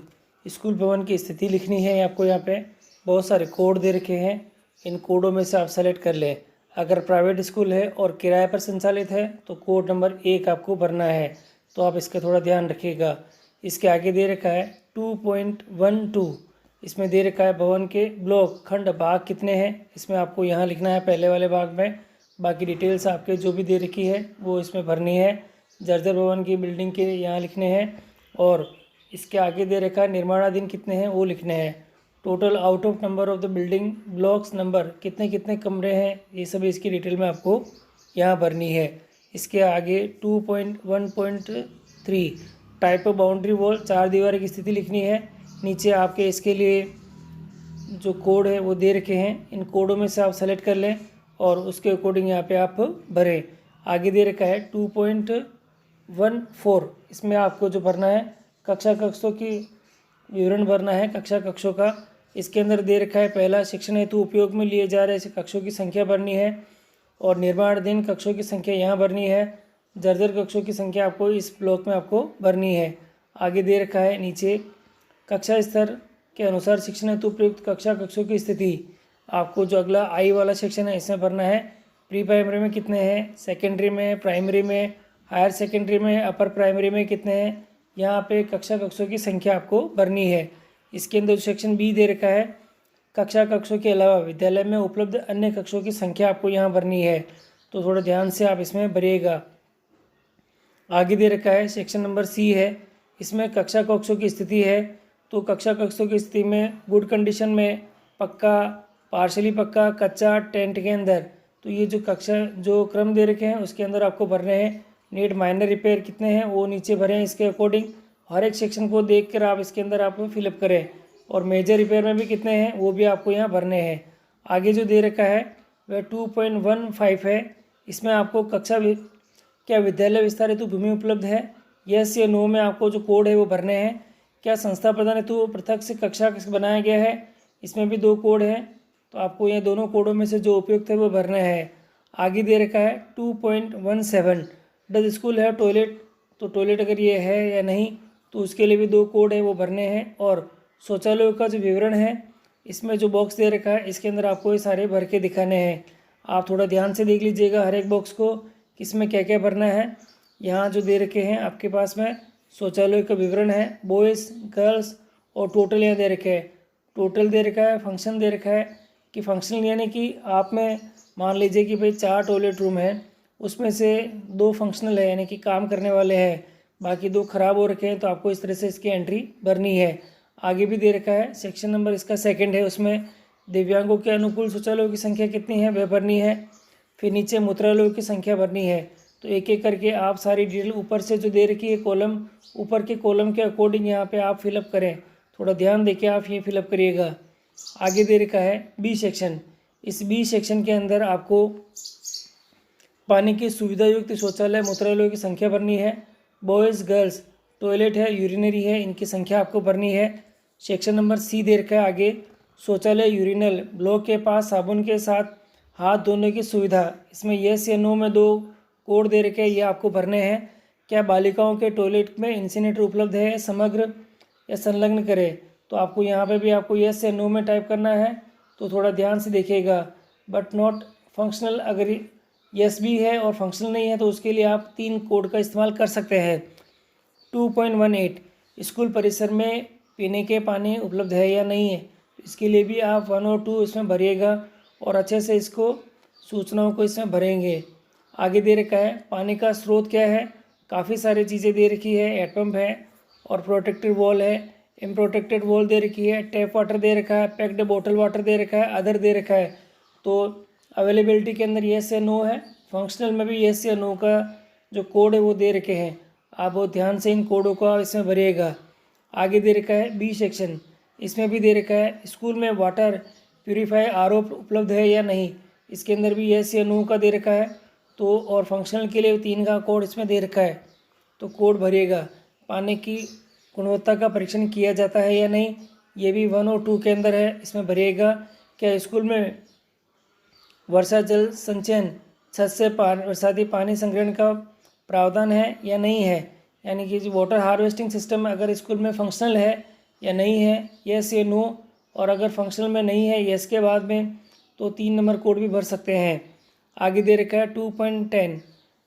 school भवन की स्थिति लिखनी है आपको। यहाँ पे बहुत सारे कोड दे रखे हैं, इन कोडों में से आप सेलेक्ट कर लें। अगर प्राइवेट स्कूल है और किराए पर संचालित है तो कोड नंबर 1 आपको भरना है, तो आप इसका थोड़ा ध्यान रखिएगा। इसके आगे दे रखा है 2.12, इसमें दे रखा है भवन के ब्लॉक खंड भाग कितने हैं, इसमें आपको यहाँ लिखना है पहले वाले भाग में। बाकी डिटेल्स आपके जो भी दे रखी है वो इसमें भरनी है। जर्जर भवन की बिल्डिंग के यहाँ लिखने हैं, और इसके आगे दे रखा है निर्माणाधीन कितने हैं वो लिखने हैं। Total out of number of the building blocks number कितने कितने कमरे हैं, ये सब इसकी डिटेल में आपको यहाँ भरनी है। इसके आगे 2.1.3 टाइप ऑफ बाउंड्री वॉल, 4 दीवार की स्थिति लिखनी है। नीचे आपके इसके लिए जो कोड है वो दे रखे हैं, इन कोडों में से आप सेलेक्ट कर लें और उसके अकॉर्डिंग यहाँ पे आप भरें। आगे दे रखा है 2.14, इसमें आपको जो भरना है कक्षा कक्षों की विवरण भरना है, कक्षा कक्षों का। इसके अंदर दे रखा है पहला, शिक्षण हेतु उपयोग में लिए जा रहे कक्षों की संख्या भरनी है, और निर्माणाधीन कक्षों की संख्या यहाँ भरनी है। जर्जर कक्षों की संख्या आपको इस ब्लॉक में आपको भरनी है। आगे दे रखा है नीचे कक्षा स्तर के अनुसार शिक्षण हेतु प्रयुक्त कक्षा कक्षों की स्थिति, आपको जो अगला आई वाला सेक्शन है इसमें भरना है। प्री प्राइमरी में कितने हैं, सेकेंडरी में, प्राइमरी में, हायर सेकेंडरी में, अपर प्राइमरी में कितने हैं। यहाँ पे कक्षा कक्षों की संख्या आपको भरनी है। इसके अंदर सेक्शन बी दे रखा है, कक्षा कक्षों के अलावा विद्यालय में उपलब्ध अन्य कक्षों की संख्या आपको यहाँ भरनी है। तो थोड़ा ध्यान से आप इसमें भरिएगा। आगे दे रखा है सेक्शन नंबर सी है, इसमें कक्षा कक्षों की स्थिति है। तो कक्षा कक्षों की स्थिति में गुड कंडीशन में, पक्का, पार्शली पक्का, कच्चा, टेंट के अंदर। तो ये जो कक्षा जो क्रम दे रखे हैं उसके अंदर आपको भरने हैं। नीड माइनर रिपेयर कितने हैं वो नीचे भरें, इसके अकॉर्डिंग हर एक सेक्शन को देख कर आप इसके अंदर आप फिलअप करें। और मेजर रिपेयर में भी कितने हैं वो भी आपको यहाँ भरने हैं। आगे जो दे रखा है वह 2.15 है। इसमें आपको कक्षा क्या विद्यालय विस्तार हेतु भूमि उपलब्ध है, यस या नो में आपको जो कोड है वो भरने हैं। क्या संस्था प्रदान हेतु पृथक से कक्षा बनाया गया है, इसमें भी 2 कोड हैं। तो आपको ये दोनों कोडों में से जो उपयुक्त है वो भरना है। आगे दे रखा है 2.17 डज स्कूल है टॉयलेट। तो टॉयलेट अगर ये है या नहीं तो उसके लिए भी 2 कोड है वो भरने हैं। और शौचालयों का जो विवरण है इसमें जो बॉक्स दे रखा है इसके अंदर आपको ये सारे भर के दिखाने हैं। आप थोड़ा ध्यान से देख लीजिएगा हर एक बॉक्स को किसमें क्या क्या भरना है। यहाँ जो दे रखे हैं आपके पास में शौचालय का विवरण है, बॉयज़, गर्ल्स और टोटल यहाँ दे रखे हैं। टोटल दे रखा है, फंक्शन दे रखा है कि फंक्शनल यानी कि आप में मान लीजिए कि भाई 4 टॉयलेट रूम है, उसमें से 2 फंक्शनल है यानी कि काम करने वाले हैं, बाकी 2 खराब हो रखे हैं। तो आपको इस तरह से इसकी एंट्री भरनी है। आगे भी दे रखा है सेक्शन नंबर इसका 2 है, उसमें दिव्यांगों के अनुकूल शौचालयों की संख्या कितनी है वह भरनी है। फिर नीचे मूत्रालयों की संख्या भरनी है। तो एक एक करके आप सारी डिटेल ऊपर से जो दे रखी है कॉलम, ऊपर के कॉलम के अकॉर्डिंग यहाँ पे आप फिलअप करें। थोड़ा ध्यान देके आप ये फिलअप करिएगा। आगे दे रखा है बी सेक्शन। इस बी सेक्शन के अंदर आपको पानी की सुविधा युक्त शौचालय मूत्रालयों की संख्या भरनी है। बॉयज़, गर्ल्स, टॉयलेट है, यूरिनरी है, इनकी संख्या आपको भरनी है। सेक्शन नंबर सी दे रखा है आगे, शौचालय यूरिनल ब्लॉक के पास साबुन के साथ हाथ धोने की सुविधा। इसमें येस या नो में 2 कोड दे रखे हैं, ये आपको भरने हैं। क्या बालिकाओं के टॉयलेट में इंसिनेटर उपलब्ध है, समग्र या संलग्न करें। तो आपको यहाँ पे भी आपको येस या नो में टाइप करना है। तो थोड़ा ध्यान से देखिएगा। बट नॉट फंक्शनल अगर येस भी है और फंक्शनल नहीं है तो उसके लिए आप 3 कोड का इस्तेमाल कर सकते हैं। 2.18 स्कूल परिसर में पीने के पानी उपलब्ध है या नहीं है, इसके लिए भी आप 1 और 2 इसमें भरिएगा और अच्छे से इसको सूचनाओं को इसमें भरेंगे। आगे दे रखा है पानी का स्रोत क्या है, काफ़ी सारी चीज़ें दे रखी है, हेड पंप है और प्रोटेक्टेड वॉल है, इम्प्रोटेक्टेड वॉल दे रखी है, टैप वाटर दे रखा है, पैक्ड बोतल वाटर दे रखा है, अदर दे रखा है। तो अवेलेबिलिटी के अंदर येस या नो है, फंक्शनल में भी येस या नो का जो कोड है वो दे रखे हैं। आप बहुत ध्यान से इन कोडों को इसमें भरिएगा। आगे दे रखा है बी सेक्शन, इसमें भी दे रखा है स्कूल में वाटर प्यूरीफायर आरओ उपलब्ध है या नहीं, इसके अंदर भी येस या नो का दे रखा है। तो और फंक्शनल के लिए 3 का कोड इसमें दे रखा है, तो कोड भरिएगा। पानी की गुणवत्ता का परीक्षण किया जाता है या नहीं, ये भी 1 और 2 के अंदर है, इसमें भरिएगा। क्या स्कूल में वर्षा जल संचयन छत से बरसाती पानी संग्रहण का प्रावधान है या नहीं है, यानी कि वाटर हार्वेस्टिंग सिस्टम अगर स्कूल में फंक्शनल है या नहीं है, येस या नो। और अगर फंक्शनल में नहीं है येस के बाद में तो 3 नंबर कोड भी भर सकते हैं। आगे दे रखा है 2.10,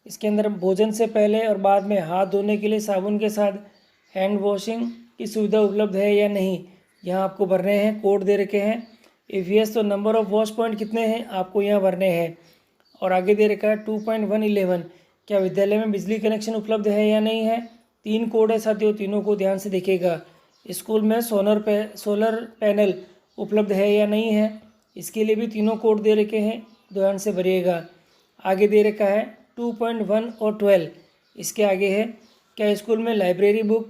इसके अंदर भोजन से पहले और बाद में हाथ धोने के लिए साबुन के साथ हैंड वॉशिंग की सुविधा उपलब्ध है या नहीं, यहाँ आपको भरने हैं, कोड दे रखे हैं। इफ़ यस तो नंबर ऑफ वॉश पॉइंट कितने हैं आपको यहाँ भरने हैं। और आगे दे रखा है 2.111, क्या विद्यालय में बिजली कनेक्शन उपलब्ध है या नहीं है। 3 कोड है साथियों, तीनों को ध्यान से देखिएगा। स्कूल में सोलर पैनल उपलब्ध है या नहीं है, इसके लिए भी तीनों कोड दे रखे हैं, ध्यान से भरिएगा। आगे दे रखा है 2.1 और 12, इसके आगे है क्या स्कूल में library, book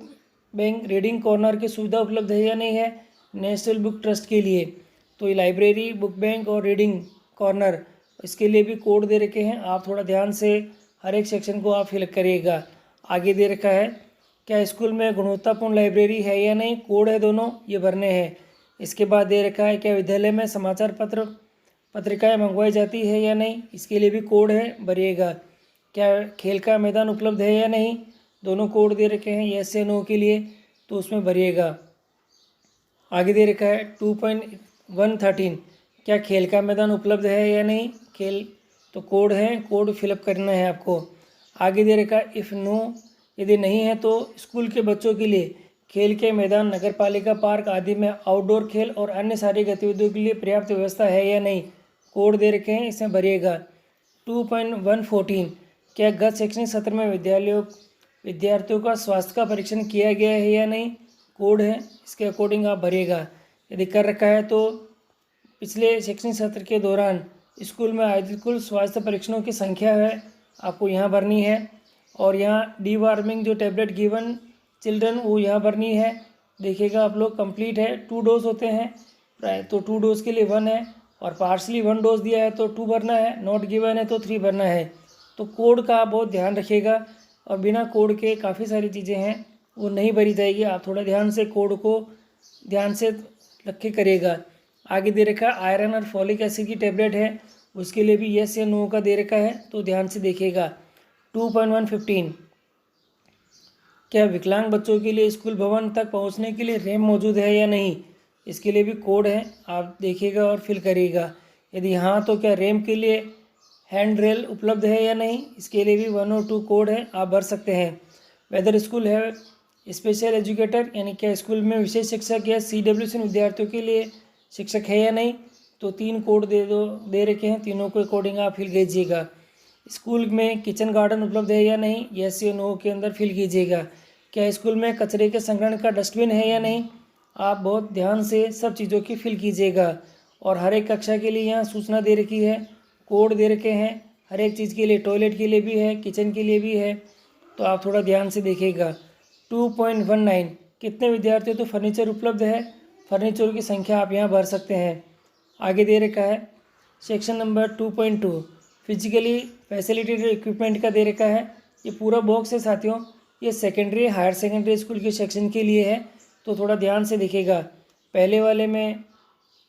bank, reading corner की सुविधा उपलब्ध है या नहीं है नेशनल बुक ट्रस्ट के लिए। तो ये लाइब्रेरी, बुक बैंक और रीडिंग कॉर्नर, इसके लिए भी कोड दे रखे हैं। आप थोड़ा ध्यान से हर एक सेक्शन को आप फिल करिएगा। आगे दे रखा है क्या स्कूल में गुणवत्तापूर्ण लाइब्रेरी है या नहीं, कोड है दोनों, ये भरने हैं। इसके बाद दे रखा है क्या विद्यालय में समाचार पत्र पत्रिकाएं मंगवाई जाती है या नहीं, इसके लिए भी कोड है, भरिएगा। क्या खेल का मैदान उपलब्ध है या नहीं, दोनों कोड दे रखे हैं येस या नो के लिए, तो उसमें भरिएगा। आगे दे रखा है 2.113, क्या खेल का मैदान उपलब्ध है या नहीं, खेल, तो कोड है, कोड फिलअप करना है आपको। आगे दे रखा है इफ़ नो, यदि नहीं है तो स्कूल के बच्चों के लिए खेल के मैदान, नगरपालिका पार्क आदि में आउटडोर खेल और अन्य सारी गतिविधियों के लिए पर्याप्त व्यवस्था है या नहीं। कोड दे रखे हैं, इसमें भरिएगा। 2.114, क्या गत शैक्षणिक सत्र में विद्यार्थियों का स्वास्थ्य का परीक्षण किया गया है या नहीं। कोड है, इसके अकॉर्डिंग आप भरिएगा। यदि कर रखा है तो पिछले शैक्षणिक सत्र के दौरान स्कूल में आयोजित कुल स्वास्थ्य परीक्षणों की संख्या है, आपको यहाँ भरनी है। और यहाँ डीवार्मिंग जो टैबलेट गिवन चिल्ड्रन, वो यहाँ भरनी है। देखिएगा आप लोग, कंप्लीट है, 2 डोज होते हैं तो 2 डोज के लिए 1 है, और पार्शली 1 डोज दिया है तो 2 भरना है, नॉट गिवन है तो 3 भरना है। तो कोड का आप बहुत ध्यान रखिएगा, और बिना कोड के काफ़ी सारी चीज़ें हैं वो नहीं भरी जाएगी। आप थोड़ा ध्यान से कोड को ध्यान से रख के करिएगा। आगे दे रखा आयरन और फॉलिक एसिड की टैबलेट है, उसके लिए भी यस या नो का दे रखा है, तो ध्यान से देखिएगा। 2.115, क्या विकलांग बच्चों के लिए स्कूल भवन तक पहुंचने के लिए रैंप मौजूद है या नहीं। इसके लिए भी कोड है, आप देखिएगा और फिल करिएगा। यदि हाँ तो क्या रैंप के लिए हैंड रेल उपलब्ध है या नहीं। इसके लिए भी 1 और 2 कोड है, आप भर सकते हैं। वेदर स्कूल है स्पेशल एजुकेटर, यानी क्या स्कूल में विशेष शिक्षक या CWC विद्यार्थियों के लिए शिक्षक है या नहीं। तो 3 कोड दे रखे हैं, तीनों के अकॉर्डिंग आप फिल कीजिएगा। स्कूल में किचन गार्डन उपलब्ध है या नहीं, यस या नो के अंदर फिल कीजिएगा। क्या स्कूल में कचरे के संग्रहण का डस्टबिन है या नहीं। आप बहुत ध्यान से सब चीज़ों की फिल कीजिएगा। और हर एक कक्षा के लिए यहाँ सूचना दे रखी है, कोड दे रखे हैं हर एक चीज़ के लिए, टॉयलेट के लिए भी है, किचन के लिए भी है, तो आप थोड़ा ध्यान से देखिएगा। 2.19, कितने विद्यार्थियों तो फर्नीचर उपलब्ध है, फर्नीचर की संख्या आप यहाँ भर सकते हैं। आगे दे रखा है section number 2.2, physically facilitated equipment का दे रखा है। ये पूरा बॉक्स है साथियों, ये सेकेंडरी हायर सेकेंडरी स्कूल के सेक्शन के लिए है, तो थोड़ा ध्यान से देखिएगा। पहले वाले में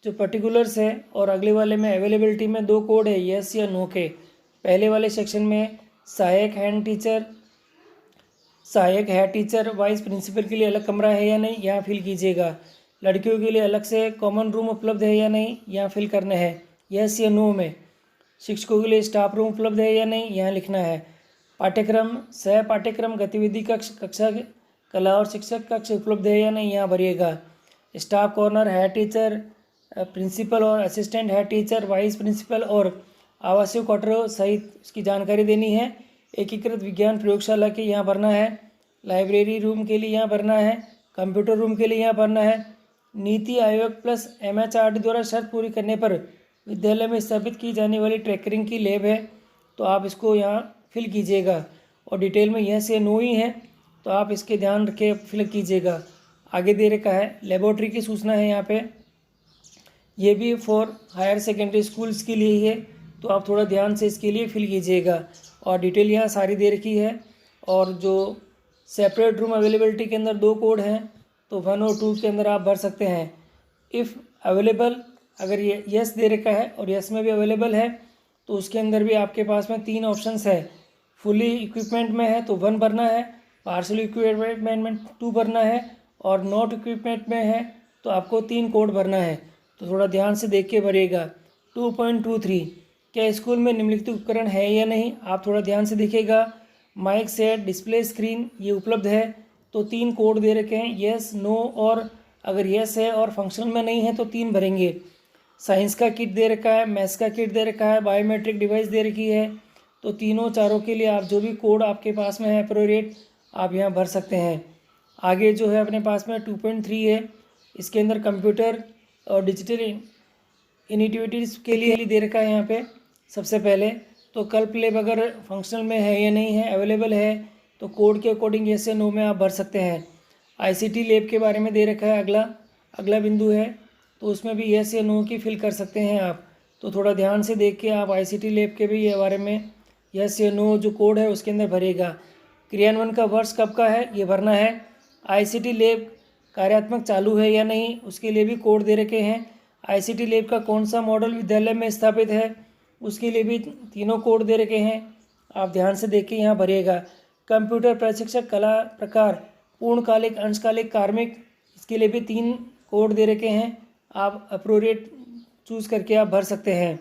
जो पर्टिकुलर्स है और अगले वाले में अवेलेबिलिटी में 2 कोड है, यस या नो के। पहले वाले सेक्शन में सहायक हेड टीचर वाइस प्रिंसिपल के लिए अलग कमरा है या नहीं, यहाँ फिल कीजिएगा। लड़कियों के लिए अलग से कॉमन रूम उपलब्ध है या नहीं, यहाँ फिल करना है, यस या नो में। शिक्षकों के लिए स्टाफ रूम उपलब्ध है या नहीं, यहाँ लिखना है। पाठ्यक्रम सह पाठ्यक्रम गतिविधि कक्ष, कक्षा कला और शिक्षक कक्ष उपलब्ध है या नहीं, यहाँ भरिएगा। Staff corner, head teacher, principal और assistant head teacher, vice principal और आवासीय क्वार्टर सहित इसकी जानकारी देनी है। एकीकृत विज्ञान प्रयोगशाला के यहाँ भरना है। लाइब्रेरी रूम के लिए यहाँ भरना है। कंप्यूटर रूम के लिए यहाँ भरना है। नीति आयोग प्लस MHRD द्वारा शर्त पूरी करने पर विद्यालय में स्थापित की जाने वाली ट्रैकरिंग की लैब है, तो आप इसको यहाँ फिल कीजिएगा। और डिटेल में यह से नो ही है, तो आप इसके ध्यान रखे फिल कीजिएगा। आगे दे रखा है लेबोरेटरी की सूचना है यहाँ पे, ये भी फॉर हायर सेकेंडरी स्कूल्स के लिए ही है, तो आप थोड़ा ध्यान से इसके लिए फिल कीजिएगा। और डिटेल यहाँ सारी दे रखी है। और जो सेपरेट रूम अवेलेबिलिटी के अंदर 2 कोड हैं, तो 1 और 2 के अंदर आप भर सकते हैं। इफ़ अवेलेबल, अगर ये यस दे रखा है और यस में भी अवेलेबल है, तो उसके अंदर भी आपके पास में 3 ऑप्शंस है। फुली इक्विपमेंट में है तो 1 भरना है, पार्शल इक्विपमेंट में 2 भरना है, और नॉट इक्विपमेंट में है तो आपको 3 कोड भरना है, तो थोड़ा ध्यान से देख के भरिएगा। 2.23, क्या स्कूल में निम्नलिखित उपकरण है या नहीं, आप थोड़ा ध्यान से देखिएगा। माइक सेट, डिस्प्ले स्क्रीन ये उपलब्ध है, तो 3 कोड दे रखे हैं, यस, नो, और अगर यस है और फंक्शनल में नहीं है तो 3 भरेंगे। साइंस का किट दे रखा है, मैथ्स का किट दे रखा है, बायोमेट्रिक डिवाइस दे रखी है, तो तीनों चारों के लिए आप जो भी कोड आपके पास में है एप्रोप्रिएट, आप यहाँ भर सकते हैं। आगे जो है अपने पास में 2.3 है, इसके अंदर कंप्यूटर और डिजिटल इनिटिविटीज़ के लिए दे रखा है यहाँ पे। सबसे पहले तो कल्प लैब अगर फंक्शनल में है या नहीं है, अवेलेबल है, तो कोड के अकॉर्डिंग यस या नो में आप भर सकते हैं। ICT लैब के बारे में दे रखा है, अगला बिंदु है, तो उसमें भी यस या नो की फिल कर सकते हैं आप। तो थोड़ा ध्यान से देख के आप ICT लैब के भी बारे में यस या नो जो कोड है उसके अंदर भरेगा। क्रियान्वयन का वर्ष कब का है ये भरना है। ICT लैब कार्यात्मक चालू है या नहीं, उसके लिए भी कोड दे रखे हैं। ICT लैब का कौन सा मॉडल विद्यालय में स्थापित है, उसके लिए भी तीनों कोड दे रखे हैं, आप ध्यान से देख के यहाँ भरिएगा। कंप्यूटर प्रशिक्षक कला प्रकार पूर्णकालिक, अंशकालिक, कार्मिक, इसके लिए भी 3 कोड दे रखे हैं, आप अप्रोप्रिएट चूज़ करके आप भर सकते हैं।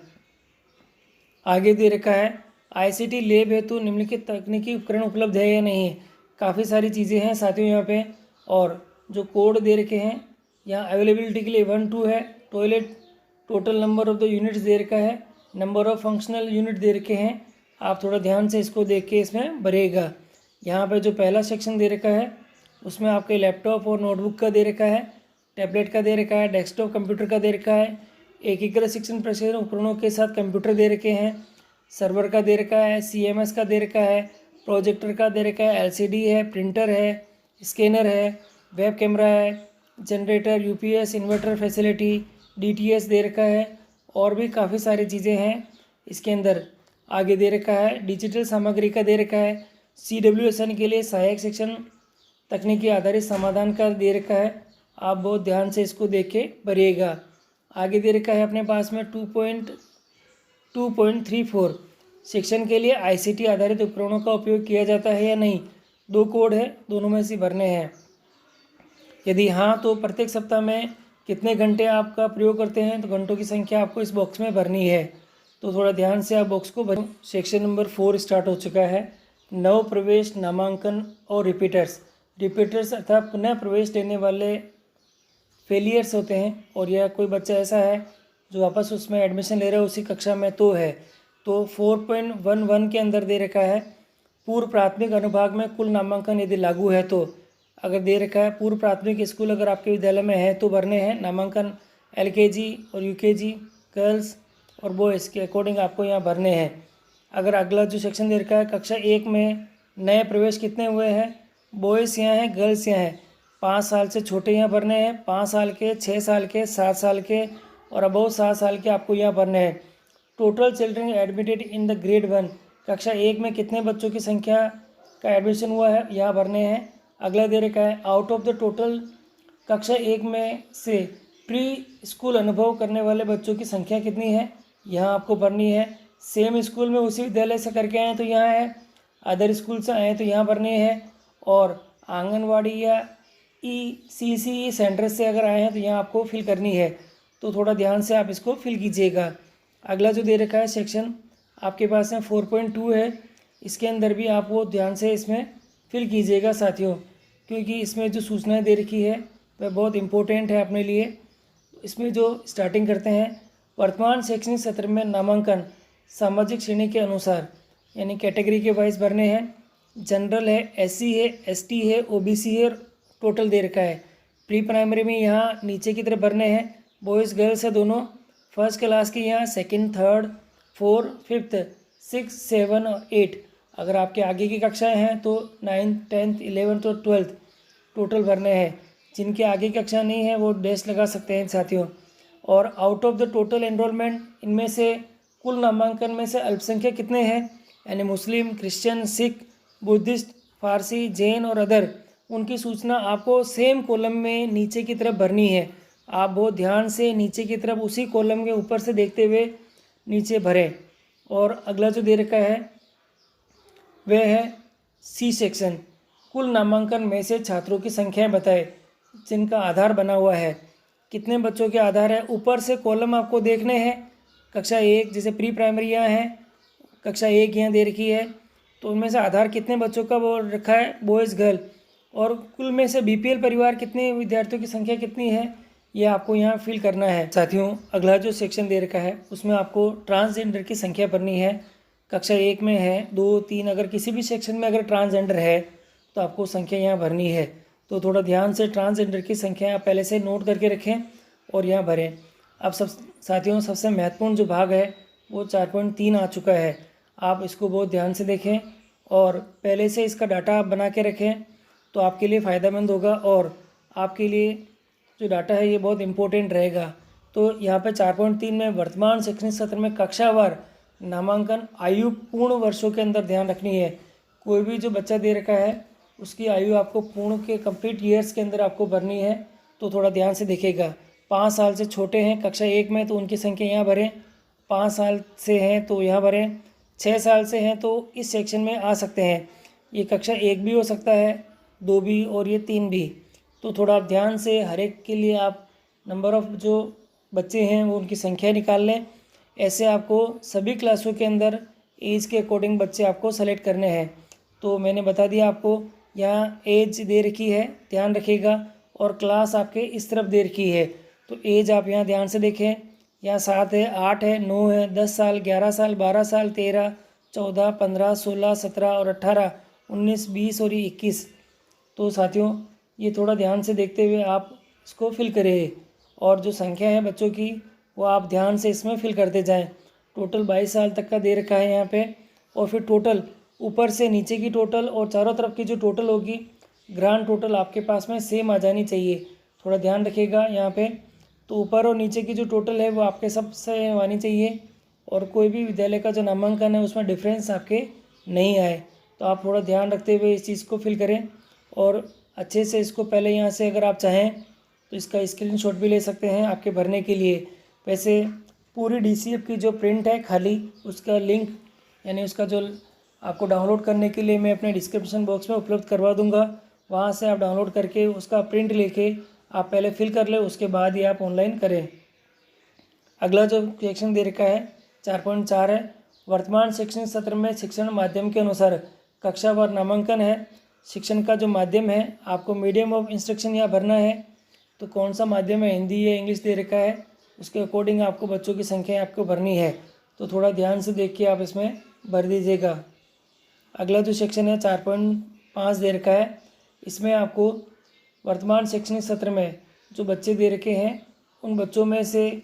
आगे दे रखा है ICT लैब हेतु निम्नलिखित तकनीकी उपकरण उपलब्ध है या नहीं है। काफ़ी सारी चीज़ें हैं साथियों यहाँ पे, और जो कोड दे रखे हैं यहाँ अवेलेबिलिटी के लिए 1 2 है। Toilet total number of the units दे रखा है, नंबर ऑफ फंक्शनल यूनिट दे रखे हैं। आप थोड़ा ध्यान से इसको देख के इसमें भरिएगा। यहाँ पे जो पहला सेक्शन दे रखा है उसमें आपके लैपटॉप और नोटबुक का दे रखा है, टैबलेट का दे रखा है, डेस्कटॉप कंप्यूटर का दे रखा है, एकीकृत शिक्षण प्रशिक्षण उपकरणों के साथ कंप्यूटर दे रखे हैं, सर्वर का दे रखा है, CMS का दे रखा है, प्रोजेक्टर का दे रखा है, LCD है, प्रिंटर है, स्कैनर है, वेब कैमरा है, generator, UPS, inverter facility, DTS दे रखा है, और भी काफ़ी सारी चीज़ें हैं इसके अंदर। आगे दे रखा है डिजिटल सामग्री का दे रखा है, CWSN के लिए सहायक शिक्षण तकनीकी आधारित समाधान का दे रखा है। आप बहुत ध्यान से इसको देख के भरिएगा। आगे दे रखा है अपने पास में 2.2.34 शिक्षण के लिए ICT आधारित उपकरणों का उपयोग किया जाता है या नहीं। 2 कोड है, दोनों में से भरने हैं। यदि हाँ तो प्रत्येक सप्ताह में कितने घंटे आपका प्रयोग करते हैं, तो घंटों की संख्या आपको इस बॉक्स में भरनी है। तो थोड़ा ध्यान से आप बॉक्स को भरें। सेक्शन नंबर 4 स्टार्ट हो चुका है। नव प्रवेश, नामांकन और रिपीटर्स अर्थात पुनः प्रवेश लेने वाले फेलियर्स होते हैं, और यह कोई बच्चा ऐसा है जो वापस उसमें एडमिशन ले रहा है उसी कक्षा में तो है। तो 4.11 के अंदर दे रखा है पूर्व प्राथमिक अनुभाग में कुल नामांकन यदि लागू है तो। अगर दे रखा है पूर्व प्राथमिक स्कूल अगर आपके विद्यालय में है तो भरने हैं नामांकन। LKG और UKG गर्ल्स और बॉयज़ के अकॉर्डिंग आपको यहाँ भरने हैं। अगर अगला जो सेक्शन दे रखा है कक्षा 1 में नए प्रवेश कितने हुए हैं, बॉयज़ यहाँ हैं, गर्ल्स यहाँ हैं। 5 साल से छोटे यहाँ भरने हैं, 5 साल के, 6 साल के, 7 साल के और अबव 7 साल के आपको यहाँ भरने हैं। Total children admitted in the grade 1 कक्षा 1 में कितने बच्चों की संख्या का एडमिशन हुआ है यहाँ भरने हैं। अगला दे रखा है आउट ऑफ द टोटल कक्षा 1 में से प्री स्कूल अनुभव करने वाले बच्चों की संख्या कितनी है, यहाँ आपको भरनी है। सेम स्कूल में उसी विद्यालय से करके आए तो यहाँ है, अदर स्कूल से आए तो यहाँ भरने हैं, और आंगनवाड़ी या ECC सेंटर से अगर आए हैं तो यहाँ आपको फिल करनी है। तो थोड़ा ध्यान से आप इसको फिल कीजिएगा। अगला जो दे रखा है सेक्शन आपके पास में 4.2 है, इसके अंदर भी आप वो ध्यान से इसमें फिल कीजिएगा साथियों, क्योंकि इसमें जो सूचनाएं दे रखी है वह बहुत इम्पोर्टेंट है अपने लिए। इसमें जो स्टार्टिंग करते हैं, वर्तमान शैक्षणिक सत्र में नामांकन सामाजिक श्रेणी के अनुसार यानी कैटेगरी के वाइज भरने हैं। जनरल है, SC है, ST है, OBC है, टोटल दे रखा है। प्री प्राइमरी में यहाँ नीचे की तरफ भरने हैं, बॉयज़ गर्ल्स है दोनों। फर्स्ट क्लास की यहाँ 2nd, 3rd, 4th, 5th, 6th, 7 और 8। अगर आपके आगे की कक्षाएं हैं तो 9th, 10th, 11th और 12th टोटल भरने हैं। जिनके आगे की कक्षा नहीं है वो डैश लगा सकते हैं साथियों। और out of the total enrolment इनमें से कुल नामांकन में से अल्पसंख्यक कितने हैं, यानी मुस्लिम, क्रिश्चियन, सिख, बुद्धिस्ट, फारसी, जैन और अदर, उनकी सूचना आपको सेम कॉलम में नीचे की तरफ भरनी है। आप बहुत ध्यान से नीचे की तरफ उसी कॉलम के ऊपर से देखते हुए नीचे भरें। और अगला जो दे रखा है वह है C सेक्शन, कुल नामांकन में से छात्रों की संख्याएं बताएं जिनका आधार बना हुआ है। कितने बच्चों के आधार है, ऊपर से कॉलम आपको देखने हैं। कक्षा 1 जैसे प्री प्राइमरी यहाँ है, कक्षा 1 यहाँ दे रखी है, तो उनमें से आधार कितने बच्चों का वो रखा है, बॉयज़ गर्ल, और कुल में से BPL परिवार कितने विद्यार्थियों की संख्या कितनी है, ये आपको यहाँ फिल करना है साथियों। अगला जो सेक्शन दे रखा है उसमें आपको ट्रांसजेंडर की संख्या भरनी है। कक्षा 1 में है, 2, 3, अगर किसी भी सेक्शन में अगर ट्रांसजेंडर है तो आपको संख्या यहाँ भरनी है। तो थोड़ा ध्यान से ट्रांसजेंडर की संख्या आप पहले से नोट करके रखें और यहाँ भरें। अब सब साथियों सबसे महत्वपूर्ण जो भाग है वो 4.3 आ चुका है। आप इसको बहुत ध्यान से देखें और पहले से इसका डाटा आप बना के रखें तो आपके लिए फ़ायदेमंद होगा, और आपके लिए जो डाटा है ये बहुत इम्पोर्टेंट रहेगा। तो यहाँ पे 4.3 में वर्तमान शैक्षणिक सत्र में कक्षावार नामांकन आयु पूर्ण वर्षों के अंदर ध्यान रखनी है। कोई भी जो बच्चा दे रखा है उसकी आयु आपको पूर्ण के कंप्लीट ईयर्स के अंदर आपको भरनी है। तो थोड़ा ध्यान से देखिएगा। 5 साल से छोटे हैं कक्षा 1 में तो उनकी संख्या यहाँ भरें, 5 साल से हैं तो यहाँ भरें, 6 साल से हैं तो इस सेक्शन में आ सकते हैं। ये कक्षा 1 भी हो सकता है, 2 भी और ये 3 भी। तो थोड़ा आप ध्यान से हर एक के लिए आप नंबर ऑफ़ जो बच्चे हैं वो उनकी संख्या निकाल लें। ऐसे आपको सभी क्लासों के अंदर एज के अकॉर्डिंग बच्चे आपको सेलेक्ट करने हैं। तो मैंने बता दिया आपको, यहाँ एज दे रखी है, ध्यान रखिएगा, और क्लास आपके इस तरफ दे रखी है। तो एज आप यहाँ ध्यान से देखें, यहाँ 7 है, 8 है, 9 है, 10 साल, 11 साल, 12 साल, 13, 14, 15, 16, 17 और 18, 19, 20 और 21। तो साथियों ये थोड़ा ध्यान से देखते हुए आप इसको फिल करें, और जो संख्या है बच्चों की वो आप ध्यान से इसमें फिल करते जाएं। टोटल 22 साल तक का दे रखा है यहाँ पे, और फिर टोटल ऊपर से नीचे की टोटल और चारों तरफ की जो टोटल होगी, ग्रांड टोटल आपके पास में सेम आ जानी चाहिए। थोड़ा ध्यान रखिएगा यहाँ पे। तो ऊपर और नीचे की जो टोटल है वो आपके सब सेम आनी चाहिए, और कोई भी विद्यालय का जो नामांकन है उसमें डिफरेंस आपके नहीं आए। तो आप थोड़ा ध्यान रखते हुए इस चीज़ को फिल करें, और अच्छे से इसको पहले यहाँ से अगर आप चाहें तो इसका स्क्रीनशॉट भी ले सकते हैं आपके भरने के लिए। वैसे पूरी DCF की जो प्रिंट है खाली, उसका लिंक यानी उसका जो आपको डाउनलोड करने के लिए मैं अपने डिस्क्रिप्शन बॉक्स में उपलब्ध करवा दूंगा। वहाँ से आप डाउनलोड करके उसका प्रिंट लेके आप पहले फिल कर लें, उसके बाद ही आप ऑनलाइन करें। अगला जो सेक्शन दे रखा है 4.4 है, वर्तमान शैक्षणिक सत्र में शिक्षण माध्यम के अनुसार कक्षावार नामांकन है। शिक्षण का जो माध्यम है आपको मीडियम ऑफ इंस्ट्रक्शन यहाँ भरना है। तो कौन सा माध्यम है, हिंदी या इंग्लिश दे रखा है, उसके अकॉर्डिंग आपको बच्चों की संख्या आपको भरनी है। तो थोड़ा ध्यान से देख के आप इसमें भर दीजिएगा। अगला जो सेक्शन है 4.5 दे रखा है, इसमें आपको वर्तमान शैक्षणिक सत्र में जो बच्चे दे रखे हैं उन बच्चों में से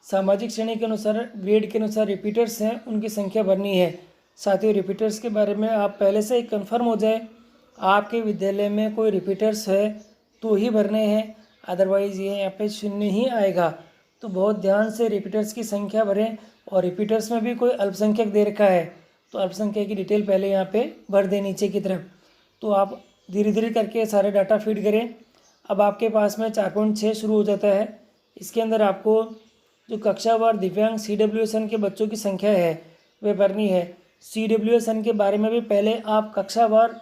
सामाजिक श्रेणी के अनुसार, ग्रेड के अनुसार रिपीटर्स हैं, उनकी संख्या भरनी है। साथियों रिपीटर्स के बारे में आप पहले से कंफर्म हो जाए, आपके विद्यालय में कोई रिपीटर्स है तो ही भरने हैं, अदरवाइज़ ये यहाँ पे शून्य ही आएगा। तो बहुत ध्यान से रिपीटर्स की संख्या भरें, और रिपीटर्स में भी कोई अल्पसंख्यक दे रखा है तो अल्पसंख्यक की डिटेल पहले यहाँ पे भर दें नीचे की तरफ। तो आप धीरे धीरे करके सारे डाटा फीड करें। अब आपके पास में 4.6 शुरू हो जाता है। इसके अंदर आपको जो कक्षावार दिव्यांग CWSN के बच्चों की संख्या है वह भरनी है। CWSN के बारे में भी पहले आप कक्षावार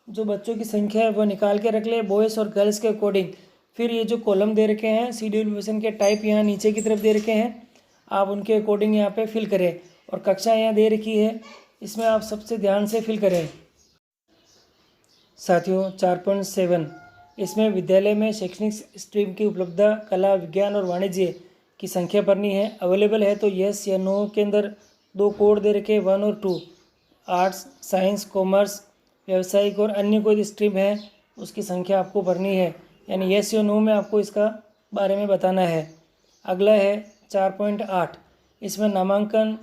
जो बच्चों की संख्या है वो निकाल के रख ले, बॉयज़ और गर्ल्स के अकॉर्डिंग। फिर ये जो कॉलम दे रखे हैं CWSN के टाइप यहाँ नीचे की तरफ दे रखे हैं, आप उनके अकॉर्डिंग यहाँ पे फिल करें, और कक्षा यहाँ दे रखी है इसमें आप सबसे ध्यान से फिल करें। साथियों 4.7 इसमें विद्यालय में शैक्षणिक स्ट्रीम की उपलब्धता कला, विज्ञान और वाणिज्य की संख्या भरनी है। अवेलेबल है तो यस या नो के अंदर 2 कोड दे रखे 1 और 2। आर्ट्स, साइंस, कॉमर्स, व्यावसायिक और अन्य कोई स्ट्रीम है उसकी संख्या आपको भरनी है, यानी यस या नो में आपको इसका बारे में बताना है। अगला है 4.8, इसमें नामांकन,